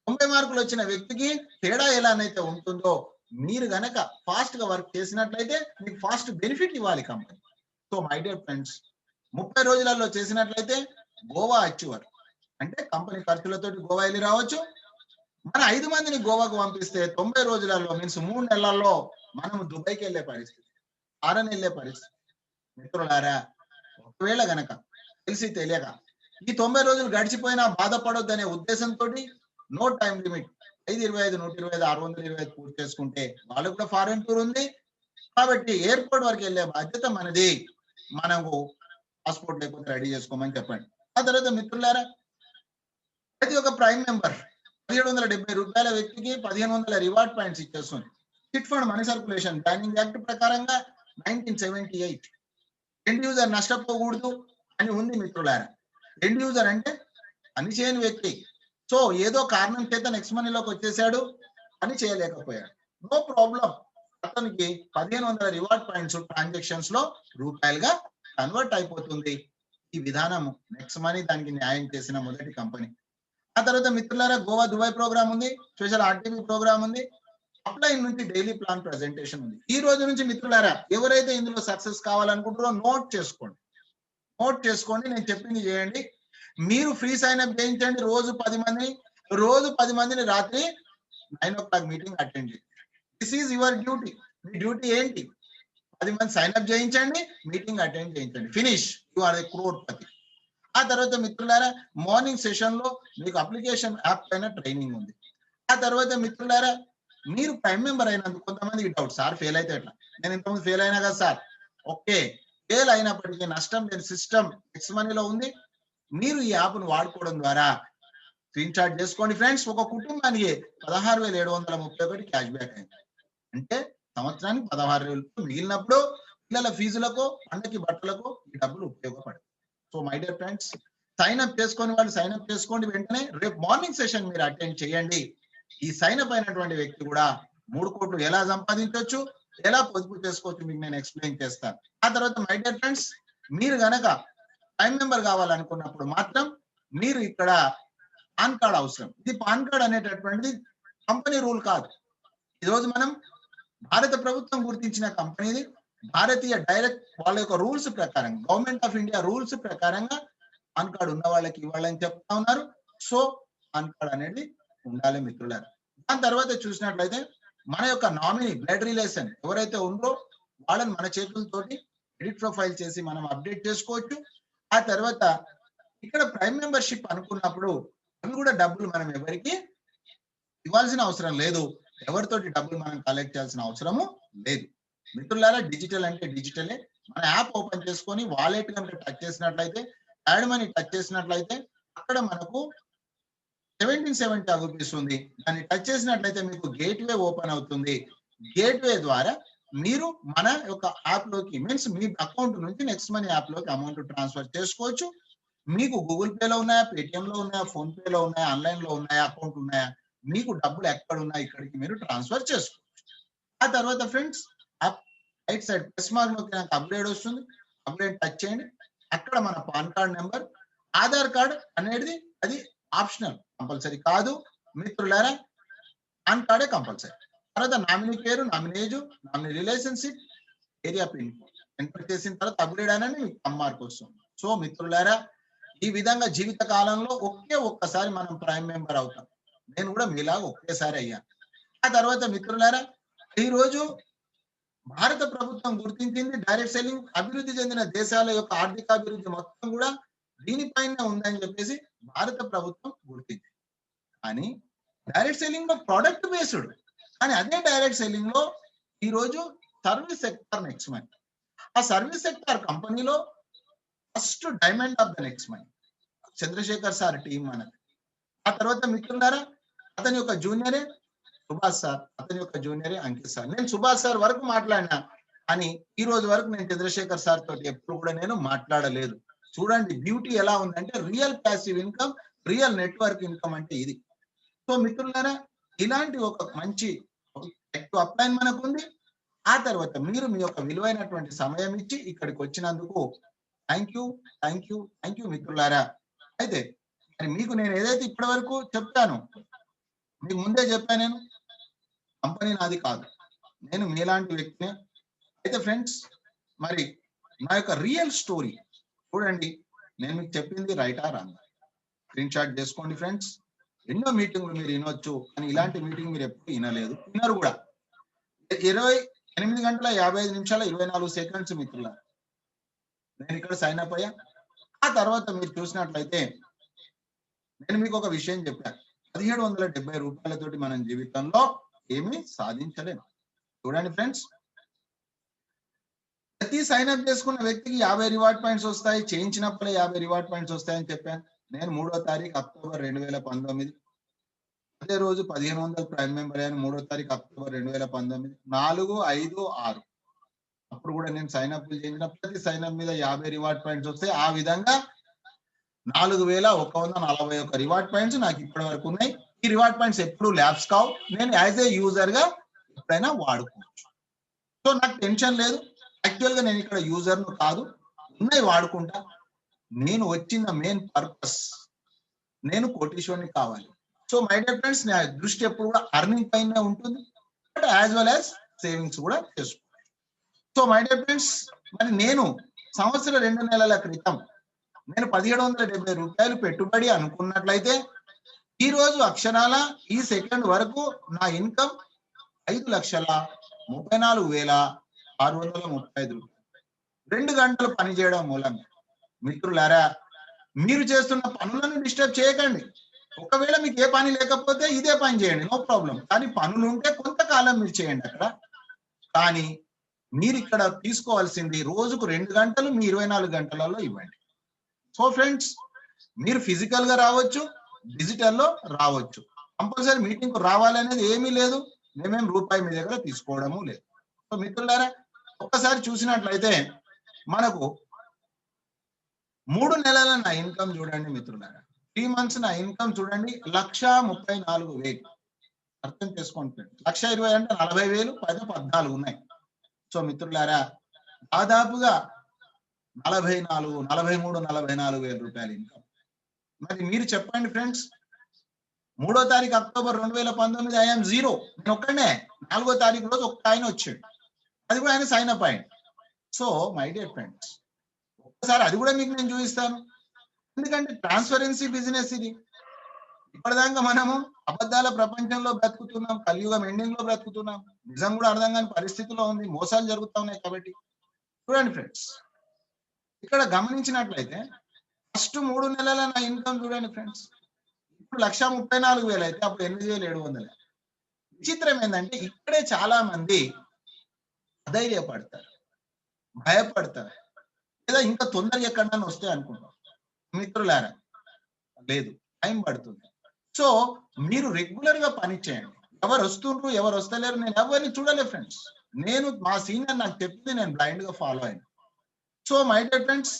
[SPEAKER 1] 90 మార్కులు వచ్చిన వ్యక్తికి తేడా ఎలానైతే ఉంటుందో, మీరు గనక ఫాస్ట్ గా వర్క్ చేసినట్లయితే మీకు ఫాస్ట్ బెనిఫిట్ ఇవ్వాలి company. So my dear friends, 30 రోజులలో చేసినట్లయితే గోవా అచీవర్ అంటే కంపెనీ ఖర్చులతోటి గోవా వెళ్ళి రావచ్చు. మన 5 మందిని గోవాకు పంపిస్తే 90 రోజులలో మీన్స్ 3 నెలల్లో మనం దుబాయ్కి వెళ్ళే పరిస్థితి, ఫారెన్ వెళ్ళే పరిస్థితి. మిత్రులారా, ఒకవేళ గనక తెలిసి తెలియక ఈ 90 రోజులు గడిచిపోయినా బాధపడొద్దనే ఉద్దేశంతో నో టైం లిమిట్ 525, 125, 625 పూర్తి చేసుకుంటే వాళ్ళకు కూడా ఫారెన్ టూర్ ఉంది కాబట్టి ఎయిర్పోర్ట్ వరకు వెళ్ళే బాధ్యత మనది. మనకు పాస్పోర్ట్ లేకపోతే రెడీ చేసుకోమని చెప్పండి. ఆ తర్వాత మిత్రులారా, ప్రతి ఒక్క ప్రైమ్ మెంబర్ 1770 రూపాయల వ్యక్తికి 1500 రివార్డ్ పాయింట్స్ ఇచ్చేస్తుంది. Chit fund money circulation banning act ప్రకారంగా 1978 ఎండ్ యూజర్ నష్టపోకూడదు అని ఉంది మిత్రులారా. ఎండ్ యూజర్ అంటే పని చేయని వ్యక్తి. సో ఏదో కారణం చేత నెక్స్ట్ మనీలోకి వచ్చేసాడు, పని చేయలేకపోయాడు, నో ప్రాబ్లం, అతనికి 1500 రివార్డ్ పాయింట్స్ ట్రాన్సాక్షన్స్ లో రూపాయలుగా కన్వర్ట్ అయిపోతుంది. ఈ విధానం నెక్స్ట్ మనీ దానికి న్యాయం చేసిన మొదటి కంపెనీ. ఆ తర్వాత మిత్రులారా, గోవా దుబాయ్ ప్రోగ్రామ్ ఉంది, స్పెషల్ ఆర్టీవీ ప్రోగ్రామ్ ఉంది, అప్లైన్ నుంచి డైలీ ప్లాన్ ప్రెజెంటేషన్ ఉంది. ఈ రోజు నుంచి మిత్రులారా, ఎవరైతే ఇందులో సక్సెస్ కావాలనుకుంటారో నోట్ చేసుకోండి, నోట్ చేసుకోండి, నేను చెప్పింది చేయండి. మీరు ఫ్రీ సైన్ అప్ చేయించండి. రోజు 10 మందిని రాత్రి 9 o'clock మీటింగ్ అటెండ్ చేయండి. This is your duty. Me duty ఏంటి? 10 మంది సైన్ అప్ చేయించండి, మీటింగ్ అటెండ్ చేయించండి, ఫినిష్, యు ఆర్ ఏ క్రోర్పతి. ఆ తర్వాత మిత్రులారా, మార్నింగ్ సెషన్ లో మీకు అప్లికేషన్ యాప్ పైన ట్రైనింగ్ ఉంది. ఆ తర్వాత మిత్రులారా, మీరు ప్రైమ్ మెంబర్ అయినందుకు కొంతమందికి డౌట్, సార్ ఫెయిల్ అయితే ఎట్లా? నేను ఇంతకుముందు ఫెయిల్ అయినా కదా సార్. ఓకే, ఫెయిల్ అయినప్పటికీ నష్టం లేని సిస్టమ్ నెక్స్ట్ మనీలో ఉంది. మీరు ఈ యాప్ ను వాడుకోవడం ద్వారా స్క్రీన్ షాట్ చేసుకోండి ఫ్రెండ్స్. ఒక కుటుంబానికి 16,731 క్యాష్ బ్యాక్ అయింది. అంటే సంవత్సరానికి 16,000 మిగిలినప్పుడు పిల్లల ఫీజులకు, పండకి బట్టలకు ఈ డబ్బులు ఉపయోగపడతాయి. So my dear friends, sign up చేసుకొని వాళ్ళు సైన్ అప్ చేసుకోండి. వెంటనే రేపు మార్నింగ్ సెషన్ మీరు అటెండ్ చేయండి. ఈ సైన్ అప్ అయినటువంటి వ్యక్తి కూడా 3 కోట్లు ఎలా సంపాదించవచ్చు, ఎలా పొదుపు చేసుకోవచ్చు మీకు నేను ఎక్స్ప్లెయిన్ చేస్తాను. ఆ తర్వాత మై డియర్ ఫ్రెండ్స్, మీరు గనక ప్రైమ్ మెంబర్ కావాలనుకున్నప్పుడు మాత్రం మీరు ఇక్కడ పాన్ కార్డ్ అవసరం. ఇది పాన్ కార్డ్ అనేటటువంటిది కంపెనీ రూల్ కాదు. ఈరోజు మనం భారత ప్రభుత్వం గుర్తించిన కంపెనీది, భారతీయ డైరెక్ట్ వాళ్ళ యొక్క రూల్స్ ప్రకారం, గవర్నమెంట్ ఆఫ్ ఇండియా రూల్స్ ప్రకారంగా పాన్ కార్డ్ ఉన్న వాళ్ళకి ఇవ్వాలని చెప్తా ఉన్నారు. సో పాన్ కార్డ్ అనేది ఉండాలి మిత్రులారా. దాని తర్వాత చూసినట్లయితే మన యొక్క నామినీ బ్లడ్ రిలేషన్ ఎవరైతే ఉందో వాళ్ళని మన చేతులతోటి ఎడిట్ ప్రొఫైల్ చేసి మనం అప్డేట్ చేసుకోవచ్చు. ఆ తర్వాత ఇక్కడ ప్రైమ్ మెంబర్షిప్ అనుకున్నప్పుడు అవి కూడా డబ్బులు మనం ఎవరికి ఇవ్వాల్సిన అవసరం లేదు, ఎవరితోటి డబ్బులు మనం కలెక్ట్ చేయాల్సిన అవసరము లేదు మిత్రులారా. డిజిటల్ అంటే డిజిటలే. మన యాప్ ఓపెన్ చేసుకొని వాలెట్ కనుక టచ్ చేసినట్లయితే, యాడ్ మనీ టచ్ చేసినట్లయితే అక్కడ మనకు 1770 చూపిస్తుంది. దాన్ని టచ్ చేసినట్లయితే మీకు గేట్వే ఓపెన్ అవుతుంది. గేట్వే ద్వారా మీరు మన యొక్క యాప్ లోకి మీన్స్ మీ అకౌంట్ నుంచి నెక్స్ట్ మనీ యాప్ లోకి అమౌంట్ ట్రాన్స్ఫర్ చేసుకోవచ్చు. మీకు గూగుల్ పేలో ఉన్నాయా, పేటిఎం లో ఉన్నాయా, ఫోన్ పేలో ఉన్నాయా, ఆన్లైన్ లో ఉన్నాయా, అకౌంట్ ఉన్నాయా, మీకు డబ్బులు ఎక్కడ ఉన్నా ఇక్కడికి మీరు ట్రాన్స్ఫర్ చేసుకోవచ్చు. ఆ తర్వాత friends, right side plus mark నొక్కి నాకు అప్గ్రేడ్ వస్తుంది, అప్గ్రేడ్ టచ్ చేయండి. అక్కడ మన PAN card number, Aadhaar card అనేది అది ఆప్షనల్, కంపల్సరీ కాదు మిత్రులారా. పాన్ కార్డే కంపల్సరీ. తర్వాత నామినీ పేరు, nominee age, nominee relationship, area pin enter చేసిన తర్వాత అప్గ్రేడ్ అనేది మీకు కమ్ మార్క్ వస్తుంది. సో మిత్రులారా, ఈ విధంగా జీవిత కాలంలో ఒక్కసారి మనం ప్రైమ్ మెంబర్ అవుతాం. నేను కూడా మీలాగా ఒకేసారి అయ్యాను. ఆ తర్వాత మిత్రులారా, ఈ రోజు భారత ప్రభుత్వం గుర్తించింది డైరెక్ట్ సెల్లింగ్ అభివృద్ధి చెందిన దేశాల యొక్క ఆర్థిక అభివృద్ధి మొత్తం కూడా దీనిపైన ఉందని చెప్పేసి భారత ప్రభుత్వం గుర్తించింది. కానీ డైరెక్ట్ సెల్లింగ్ లో ప్రొడక్ట్ బేస్డ్, కానీ అదే డైరెక్ట్ సెల్లింగ్ లో ఈ రోజు సర్వీస్ సెక్టర్ నెక్స్ట్ మనీ. ఆ సర్వీస్ సెక్టర్ కంపెనీలో first diamond of the next money Chandrashekar sir team మనది. ఆ తర్వాత మిత్రులారా, అతని యొక్క జూనియరే సుభాష్ సార్, అతని యొక్క జూనియరే అంకిత్ సార్. నేను సుభాష్ సార్ వరకు మాట్లాడినా, కానీ ఈ రోజు వరకు నేను చంద్రశేఖర్ సార్ తోటి ఎప్పుడు కూడా నేను మాట్లాడలేదు. చూడండి బ్యూటీ ఎలా ఉందంటే, real passive income, real network income అంటే ఇది. సో మిత్రులారా, ఇలాంటి ఒక మంచి అప్లైన్ మనకు ఉంది. ఆ తర్వాత మీరు మీ యొక్క విలువైనటువంటి సమయం ఇచ్చి ఇక్కడికి వచ్చినందుకు థ్యాంక్ యూ మిత్రులారా. అయితే మరి మీకు నేను ఏదైతే ఇప్పటి వరకు చెప్పాను, మీకు ముందే చెప్పాను, నేను కంపెనీ నాది కాదు, నేను మీలాంటి వ్యక్తిని. అయితే ఫ్రెండ్స్, మరి నా యొక్క రియల్ స్టోరీ చూడండి. నేను మీకు చెప్పింది రైటా రాంగ్, స్క్రీన్ షాట్ చేసుకోండి ఫ్రెండ్స్. ఎన్నో మీటింగ్లు మీరు వినొచ్చు, కానీ ఇలాంటి మీటింగ్ మీరు ఎప్పుడు వినలేదు, వినరు కూడా. 28:55 మిత్రుల నేను ఇక్కడ సైన్ అప్ అయ్యా. ఆ తర్వాత మీరు చూసినట్లయితే నేను మీకు ఒక విషయం చెప్పాను, 1770 రూపాయలతోటి మనం జీవితంలో ఏమీ సాధించలేము. చూడండి ఫ్రెండ్స్, ప్రతి సైన్ అప్ చేసుకున్న వ్యక్తికి 50 రివార్డ్ పాయింట్స్ వస్తాయి, చేయించినప్పుడే 50 రివార్డ్ పాయింట్స్ వస్తాయని చెప్పాను. నేను 3వ తారీఖు అక్టోబర్ 2019, అదే రోజు 1500 ప్రైమ్ మెంబర్ అయ్యాను. 3వ తారీఖు అక్టోబర్ 2019, 4, 5, 6 అప్పుడు కూడా నేను సైన్ అప్ చేయించిన ప్రతి సైన్ అప్ మీద 50 రివార్డ్ పాయింట్స్ వస్తాయి. ఆ విధంగా 4141 రివార్డ్ పాయింట్స్ నాకు ఇప్పటి వరకు ఉన్నాయి. ఈ రివార్డ్ పాయింట్స్ ఎప్పుడు ల్యాబ్స్ కావు, నేను యాజ్ ఏ యూజర్ గా ఎప్పుడైనా వాడుకోవచ్చు. సో నాకు టెన్షన్ లేదు. యాక్చువల్ గా నేను ఇక్కడ యూజర్ ను కాదు, ఉన్నాయి వాడుకుంటా. నేను వచ్చిన మెయిన్ పర్పస్, నేను కోటీశ్వరుని కావాలి. సో మై డియర్ ఫ్రెండ్స్, నా దృష్టి ఎప్పుడు కూడా అర్నింగ్ పైన ఉంటుంది, but as well as savings కూడా చేసుకోవాలి. సో మై డియర్ ఫ్రెండ్స్, మరి నేను సంవత్సరం 2 నెలల క్రితం నేను 1770 రూపాయలు పెట్టుబడి అనుకున్నట్లయితే, ఈ రోజు అక్షరాల ఈ సెకండ్ వరకు నా ఇన్కమ్ 5,34,635 రూపాయలు. 2 గంటలు పని చేయడం మూలంగా. మిత్రులారా, మీరు చేస్తున్న పనులను డిస్టర్బ్ చేయకండి. ఒకవేళ మీకు ఏ పని లేకపోతే ఇదే పని చేయండి, నో ప్రాబ్లం. కానీ పనులు ఉంటే కొంతకాలం మీరు చేయండి అక్కడ. కానీ మీరు ఇక్కడ తీసుకోవాల్సింది రోజుకు 2 గంటలు మీ 24 గంటలలో ఇవ్వండి. సో ఫ్రెండ్స్, మీరు ఫిజికల్ గా రావచ్చు, డిజిటల్ లో రావచ్చు. కంపల్సరీ మీటింగ్ కు రావాలనేది ఏమీ లేదు. మేమేం రూపాయి మీ దగ్గర తీసుకోవడము లేదు. సో మిత్రులారా, ఒక్కసారి చూసినట్లయితే మనకు 3 నెలల నా ఇన్కమ్ చూడండి మిత్రులారా. 3 months నా ఇన్కమ్ చూడండి, 1,34,000. అర్థం చేసుకోండి ఫ్రెండ్స్. 1,20,000 అంటే 40,000, 14 ఉన్నాయి. సో మిత్రులారా, దాదాపుగా 43,44,000 రూపాయలు ఇన్కమ్. మరి మీరు చెప్పండి ఫ్రెండ్స్, 3వ తారీఖు అక్టోబర్ 2019 ఐఎమ్ జీరో. నేను ఒక్కడే. 4వ తారీఖు రోజు ఒక్క ఆయన వచ్చాడు, అది కూడా ఆయన సైన్ అప్ అయ్యాడు. సో మై డియర్ ఫ్రెండ్స్, ఒక్కసారి అది కూడా మీకు నేను చూపిస్తాను. ఎందుకంటే ట్రాన్స్పరెన్సీ బిజినెస్ ఇది. ఇప్పటిదాకా మనము అబద్ధాల ప్రపంచంలో బ్రతుకుతున్నాం, కలియుగం ఎండింగ్ లో బ్రతుకుతున్నాం. నిజం కూడా అర్థం కాని పరిస్థితిలో ఉంది, మోసాలు జరుగుతూ ఉన్నాయి. కాబట్టి చూడండి ఫ్రెండ్స్, ఇక్కడ గమనించినట్లయితే ఫస్ట్ 3 నెలల నా ఇన్కమ్ చూడండి ఫ్రెండ్స్. ఇప్పుడు 1,34,000 అయితే అప్పుడు 8,700. విచిత్రం ఏంటంటే ఇక్కడే చాలా మంది అధైర్యపడతారు, భయపడతారు, లేదా ఇంకా తొందరగా ఎక్కడన్నా వస్తే అనుకుంటాం. మిత్రులారా, లేదు, టైం పడుతుంది. సో మీరు రెగ్యులర్ గా పని చేయండి. ఎవరు వస్తుండ్రు ఎవరు వస్తలేరు నేను ఎవరిని చూడలే ఫ్రెండ్స్. నేను మా సీనియర్ నాకు చెప్తే నేను బ్లైండ్ గా ఫాలో అయ్యాను. సో మై డియర్ ఫ్రెండ్స్,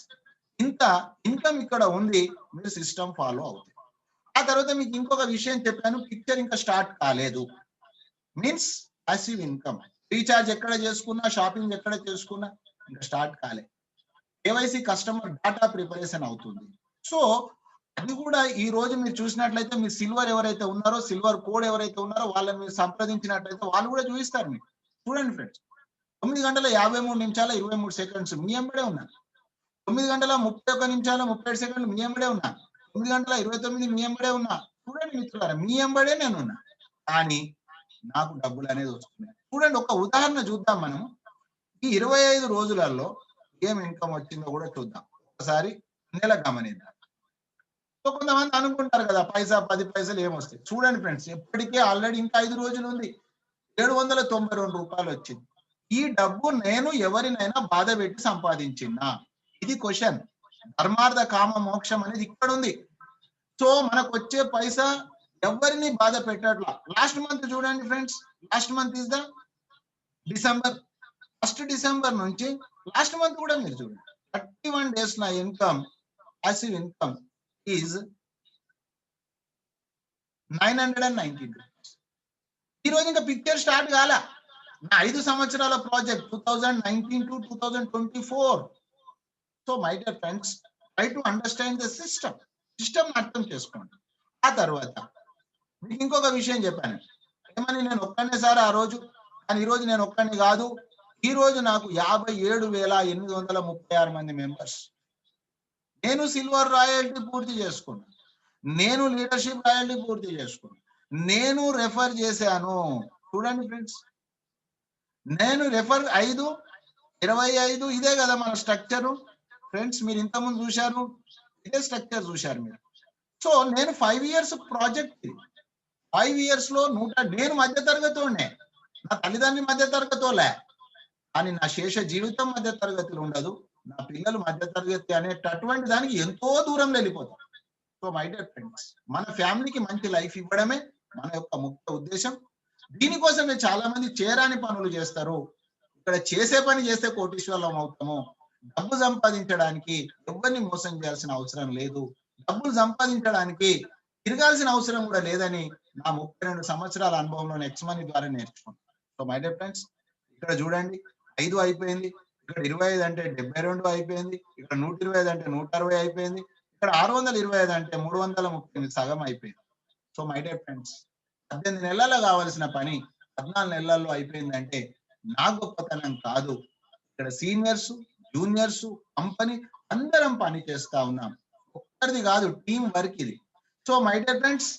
[SPEAKER 1] ఇంత ఇన్కమ్ ఇక్కడ ఉంది, మీరు సిస్టమ్ ఫాలో అవుతుంది. ఆ తర్వాత మీకు ఇంకొక విషయం చెప్పాను, పిక్చర్ ఇంకా స్టార్ట్ కాలేదు, మీన్స్ పాసివ్ ఇన్కమ్. రీఛార్జ్ ఎక్కడ చేసుకున్నా, షాపింగ్ ఎక్కడ చేసుకున్నా ఇంకా స్టార్ట్ కాలే. కేవైసీ కస్టమర్ డాటా ప్రిపరేషన్ అవుతుంది. సో అది కూడా ఈ రోజు మీరు చూసినట్లయితే మీ సిల్వర్ ఎవరైతే ఉన్నారో, సిల్వర్ కోడ్ ఎవరైతే ఉన్నారో వాళ్ళని మీరు సంప్రదించినట్లయితే వాళ్ళు కూడా చూపిస్తారు మీకు. చూడండి ఫ్రెండ్స్, 9:53:23 మీ ఎంబడే ఉన్నా, 9:31:37 మీ ఎంబడే ఉన్నా, 9:29 మీ ఎంబడే ఉన్నా. చూడండి మిత్రులారా, మీ ఎంబడే నేను ఉన్నా, కానీ నాకు డబ్బులు అనేది వస్తున్నాయి. చూడండి, ఒక ఉదాహరణ చూద్దాం మనం. ఈ 25 రోజులలో ఏం ఇన్కమ్ వచ్చిందో కూడా చూద్దాం. ఒకసారి నెల గమనిద్దాం. సో కొంతమంది అనుకుంటారు కదా, పైసా 10 పైసలు ఏమొస్తాయి. చూడండి ఫ్రెండ్స్, ఎప్పటికే ఆల్రెడీ ఇంకా 5 రోజులు ఉంది, 792 రూపాయలు వచ్చింది. ఈ డబ్బు నేను ఎవరినైనా బాధ పెట్టి సంపాదించినా? ఇది క్వశ్చన్. ధర్మార్థ కామ మోక్షం అనేది ఇక్కడ ఉంది. సో మనకు వచ్చే పైసా ఎవరిని బాధ పెట్టట్లా. లాస్ట్ మంత్ చూడండి friends, last month is the December. 1st December నుంచి లాస్ట్ మంత్ కూడా మీరు చూడండి, 31 days నా income, passive income is 919 rupees. ఈ రోజు ఇంకా పిక్చర్ స్టార్ట్ కాలా. నా 5 సంవత్సరాల project 2019 to 2024 so my dear friends, try to understand the system అర్థం చేసుకోండి. ఆ తర్వాత మీకు ఇంకొక విషయం చెప్పాను, ఏమని, నేను ఒక్కనే సార్ ఆ రోజు, కానీ ఈ రోజు నేను ఒక్కని కాదు, ఈ రోజు నాకు 57,836 మంది మెంబర్స్. నేను సిల్వర్ రాయల్టీ పూర్తి చేసుకున్నాను, నేను లీడర్షిప్ రాయల్టీ పూర్తి చేసుకున్నాను, నేను రెఫర్ చేశాను. చూడండి ఫ్రెండ్స్, నేను రెఫర్ 5, 25 ఇదే కదా మన స్ట్రక్చరు ఫ్రెండ్స్. మీరు ఇంతకుముందు చూశారు, ఇదే స్ట్రక్చర్ చూశారు మీరు. సో నేను 5 years ప్రాజెక్ట్, 5 years లో నేను మధ్య తరగతిలోనే, నా తల్లిదండ్రులు మధ్య తరగతిలే, కానీ నా శేష జీవితం మధ్య తరగతిలో ఉండదు, నా పిల్లలు మధ్య తరగతి అనేటటువంటి దానికి ఎంతో దూరంలో వెళ్ళిపోతాం. సో మై డియర్ ఫ్రెండ్స్, మన ఫ్యామిలీకి మంచి లైఫ్ ఇవ్వడమే మన యొక్క ముఖ్య ఉద్దేశం. దీనికోసమే చాలా మంది చేరాని పనులు చేస్తారు. ఇక్కడ చేసే పని చేస్తే కోటీశ్వరులం అవుతాము. డబ్బు సంపాదించడానికి ఎవరిని మోసం చేయాల్సిన అవసరం లేదు, డబ్బులు సంపాదించడానికి తిరగాల్సిన అవసరం కూడా లేదని నా 32 సంవత్సరాల అనుభవంలో నెక్స్ట్ మనీ ద్వారా నేర్చుకున్నాను. సో మై డియర్ ఫ్రెండ్స్, ఇక్కడ చూడండి 5 అయిపోయింది, ఇక్కడ 25 అంటే 72 అయిపోయింది, ఇక్కడ 125 అంటే 160 అయిపోయింది, ఇక్కడ 625 అంటే 338 సగం అయిపోయింది. సో మై డియర్ ఫ్రెండ్స్, 18 నెలల్లో కావాల్సిన పని 14 నెలల్లో అయిపోయిందంటే నా గొప్పతనం కాదు. ఇక్కడ సీనియర్స్, జూనియర్స్, కంపెనీ అందరం పని చేస్తా ఉన్నాం, ఒక్కరిది కాదు, టీం వర్క్ ఇది. సో మై డియర్ ఫ్రెండ్స్,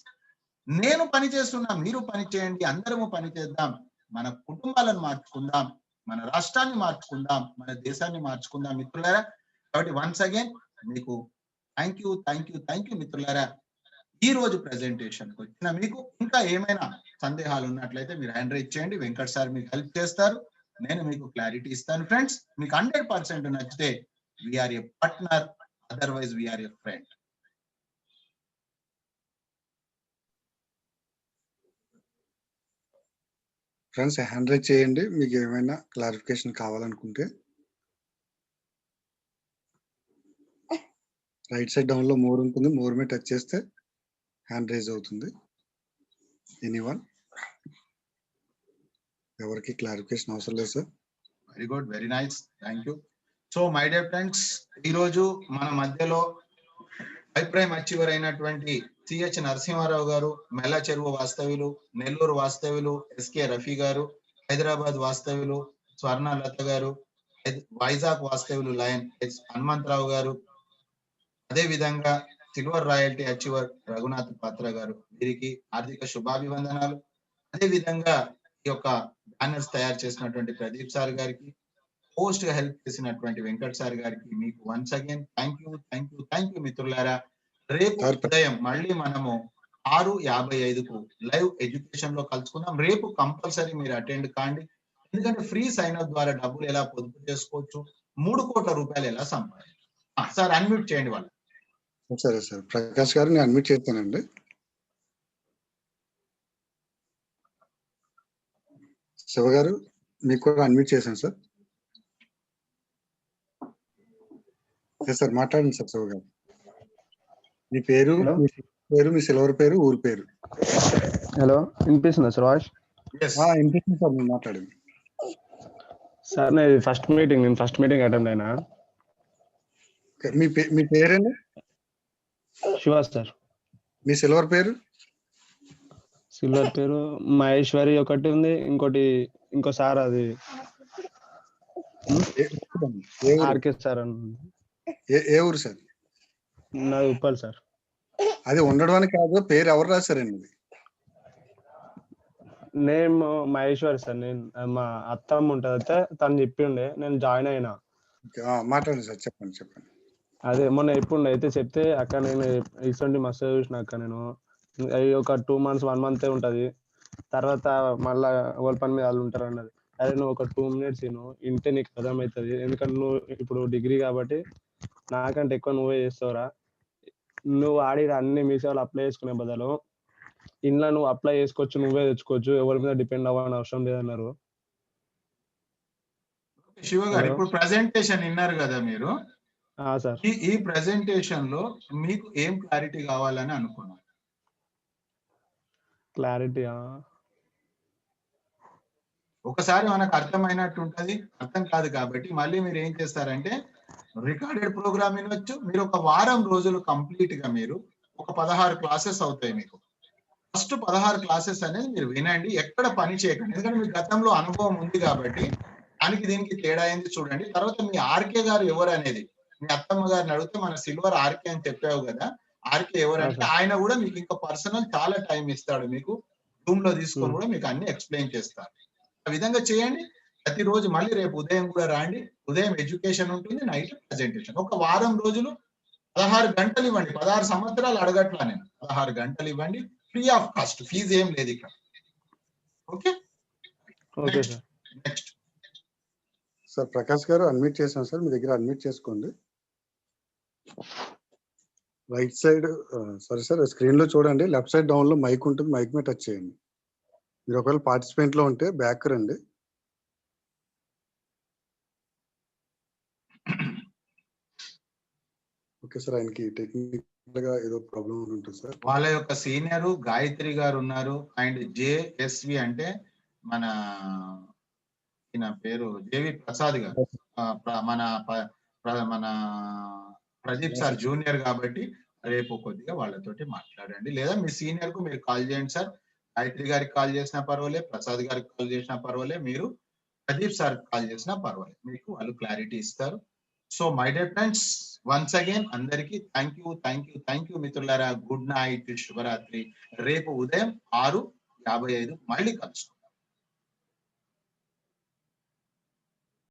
[SPEAKER 1] నేను పని చేస్తున్నా, మీరు పని చేయండి, అందరము పని చేద్దాం, మన కుటుంబాలను మార్చుకుందాం, మన రాష్ట్రాన్ని మార్చుకుందాం, మన దేశాన్ని మార్చుకుందాం మిత్రులారా. కాబట్టి వన్స్ అగైన్ మీకు థ్యాంక్ యూ మిత్రులారా. ఈ రోజు ప్రెజెంటేషన్ వచ్చిన మీకు ఇంకా ఏమైనా సందేహాలు ఉన్నట్లయితే మీరు హ్యాండ్ రైజ్ చేయండి, వెంకట్ సార్ మీకు హెల్ప్ చేస్తారు, నేను మీకు క్లారిటీ ఇస్తాను. ఫ్రెండ్స్, మీకు 100% నచ్చితే we are a partner, otherwise we are a friend.
[SPEAKER 2] Friends hand raise చేయండి మీకు ఏమైనా క్లారిఫికేషన్ కావాలనుకుంటే. రైట్ సైడ్ డౌన్ లో మోర్ ఉంటుంది, మోర్ మీద టచ్ చేస్తే హ్యాండ్ రైజ్ అవుతుంది. ఎనీవన్, ఎవరికి క్లారిఫికేషన్ అవసరం లేదు sir.
[SPEAKER 1] Very good, very nice, thank you. So my dear friends, ఈ రోజు మన మధ్యలో అభిప్రాయం అచీవర్ అయినటువంటి సిహెచ్ నరసింహారావు గారు, మెల్ల చెరువు వాస్తవ్యులు, నెల్లూరు వాస్తవ్యులు ఎస్కే రఫీ గారు, హైదరాబాద్ వాస్తవ్యులు స్వర్ణలత గారు, వైజాగ్ వాస్తవ్యులు లయన్ హెచ్ హనుమంతరావు గారు, అదే విధంగా సిల్వర్ రాయల్టీ అచీవర్ రఘునాథ్ పాత్ర గారు, వీరికి ఆర్థిక శుభాభివందనాలు. అదే విధంగా ఈ యొక్క బ్యానర్స్ తయారు చేసినటువంటి ప్రదీప్ సార్ గారికి, పోస్ట్ గా హెల్ప్ చేసినటువంటి వెంకట్ సార్ గారికి మీకు వన్స్ అగైన్ థ్యాంక్ యూ మిత్రులారా. రేపు ఉదయం మళ్ళీ మనము 6:55కు లైవ్ ఎడ్యుకేషన్ లో కలుసుకుందాం. రేపు కంపల్సరీ మీరు అటెండ్ కాండి, ఎందుకంటే ఫ్రీ సైన్ అప్ ద్వారా డబ్బులు ఎలా పొదుపు చేసుకోవచ్చు, 3 కోట్ల రూపాయలు ఎలా సంపాదించు. సార్ అన్మ్యూట్ చేయండి వాళ్ళు.
[SPEAKER 2] సరే సార్, ప్రకాష్ గారు నేను అన్మ్యూట్ చేస్తానండి. శివ గారు మీకు కూడా అన్మ్యూట్ చేశాను సార్. సార్ మాట్లాడండి సార్. శివ గారు మీ పేరు, మీ సిల్వర్ పేరు, ఊరు పేరు.
[SPEAKER 4] హలో, వినిపిస్తుందా సార్ వాయిస్?
[SPEAKER 2] వినిపిస్తుంది సార్, మీరు మాట్లాడండి.
[SPEAKER 4] సార్ నేను ఫస్ట్ మీటింగ్ అటెండ్ అయినా.
[SPEAKER 2] మీ పేరేండి?
[SPEAKER 4] శివ సార్.
[SPEAKER 2] మీ సిల్వర్ పేరు?
[SPEAKER 4] సిల్వర్ పేరు మహేశ్వరి ఒకటి ఉంది, ఇంకో సార్ అది ఆర్కే సార్ అని.
[SPEAKER 2] ఏ ఊరు సార్?
[SPEAKER 4] నాది ఉప్పల్ సార్.
[SPEAKER 2] అది ఉండడానికి కాదు, పేరు ఎవరు రాశారండి?
[SPEAKER 4] నేను మహేశ్వరి సార్. నేను మా అత్తమ్మ ఉంటది అయితే తను చెప్పిండే, నేను జాయిన్ అయినా.
[SPEAKER 2] మాట్లాడండి సార్, చెప్పండి.
[SPEAKER 4] అదే మొన్న ఎప్పుడు అయితే చెప్తే అక్క నేను ఇటువంటి మస్తు చూసిన అక్క, నేను ఒక 2 months 1 month ఉంటది, తర్వాత మళ్ళా వాళ్ళ పని మీద వాళ్ళు ఉంటారు అన్నది. అదే నువ్వు ఒక 2 minutes ఇంటే నీకు అర్థమవుతుంది, ఎందుకంటే నువ్వు ఇప్పుడు డిగ్రీ కాబట్టి నాకంటే ఎక్కువ నువ్వే చేస్తావురా, నువ్వు ఆడి అన్ని మీ సేవలు అప్లై చేసుకునే బదులు ఇంట్లో నువ్వు అప్లై చేసుకోవచ్చు, నువ్వే తెచ్చుకోవచ్చు, ఎవరి మీద డిపెండ్ అవ్వాలని అవసరం లేదన్నారు.
[SPEAKER 1] శివ గారు, ఇప్పుడు ప్రెజెంటేషన్ విన్నారు కదా మీరు
[SPEAKER 4] సార్.
[SPEAKER 1] ఈ ప్రెజెంటేషన్ లో మీకు ఏం క్లారిటీ కావాలని అనుకున్నాను?
[SPEAKER 4] క్లారిటీ
[SPEAKER 1] ఒకసారి మనకు అర్థమైనట్టు ఉంటది, అర్థం కాదు కాబట్టి మళ్ళీ మీరు ఏం చేస్తారంటే రికార్డెడ్ ప్రోగ్రామ్ వినొచ్చు. మీరు ఒక వారం రోజులు కంప్లీట్ గా మీరు ఒక 16 క్లాసెస్ అవుతాయి మీకు. ఫస్ట్ 16 క్లాసెస్ అనేది మీరు వినండి, ఎక్కడ పని చేయకండి. ఎందుకంటే మీకు గతంలో అనుభవం ఉంది కాబట్టి దానికి దీనికి తేడా ఏంది చూడండి. తర్వాత మీ ఆర్కే గారు ఎవరు అనేది మీ అత్తమ్మ గారిని అడిగితే మన సిల్వర్ ఆర్కే అని చెప్పావు కదా, ఆర్కే ఎవరంటే ఆయన కూడా మీకు ఇంకా పర్సనల్ చాలా టైం ఇస్తాడు మీకు. రూమ్ లో తీసుకొని కూడా మీకు అన్ని ఎక్స్ప్లెయిన్ చేస్తారు. ఆ విధంగా చేయండి. ప్రతిరోజు మళ్ళీ రేపు ఉదయం కూడా రాండి. ఉదయం ఎడ్యుకేషన్ ఉంటుంది, నైట్ ప్రెజెంటేషన్. ఒక వారం రోజులు 16 గంటలు ఇవ్వండి. 16 సంవత్సరాలు అడగట్లా నేను. 16 గంటలు ఇవ్వండి, ఫ్రీ ఆఫ్ కాస్ట్, ఫీజు ఏం లేదు ఇక్కడ. Okay
[SPEAKER 4] okay sir.
[SPEAKER 1] Next
[SPEAKER 2] sir Prakash గారు అన్మ్యూట్ చేశాను సార్, మీ దగ్గర అన్మ్యూట్ చేసుకోండి. Right side sorry sir, screen లో చూడండి, లెఫ్ట్ సైడ్ డౌన్ లో మైక్ ఉంటుంది, మైక్ మీద టచ్ చేయండి. మీరు ఒకవేళ పార్టిసిపెంట్ లో ఉంటే బ్యాక్ రండి. ఓకే సార్, ఆయనకి టెక్నికల్ గా ఏదో ప్రాబ్లం ఉంటుంది సార్.
[SPEAKER 1] వాళ్ళ యొక్క సీనియర్ గాయత్రి గారు ఉన్నారు, అండ్ జేఎస్వి అంటే మన ఈయన పేరు జేవి ప్రసాద్ గారు, మన ప్రదీప్ సార్ జూనియర్ కాబట్టి రేపు కొద్దిగా వాళ్ళతోటి మాట్లాడండి. లేదా మీ సీనియర్ కు మీరు కాల్ చేయండి సార్. గాయత్రి గారికి కాల్ చేసినా పర్వాలే, ప్రసాద్ గారికి కాల్ చేసినా పర్వాలే, మీరు ప్రదీప్ సార్ కాల్ చేసినా పర్వాలేదు, మీకు వాళ్ళు క్లారిటీ ఇస్తారు. So my dear friends, once again అందరికి థ్యాంక్ యూ మిత్రులారా. గుడ్ నైట్, శుభరాత్రి. రేపు ఉదయం 6:55 మళ్ళీ కలుసుకుందాం.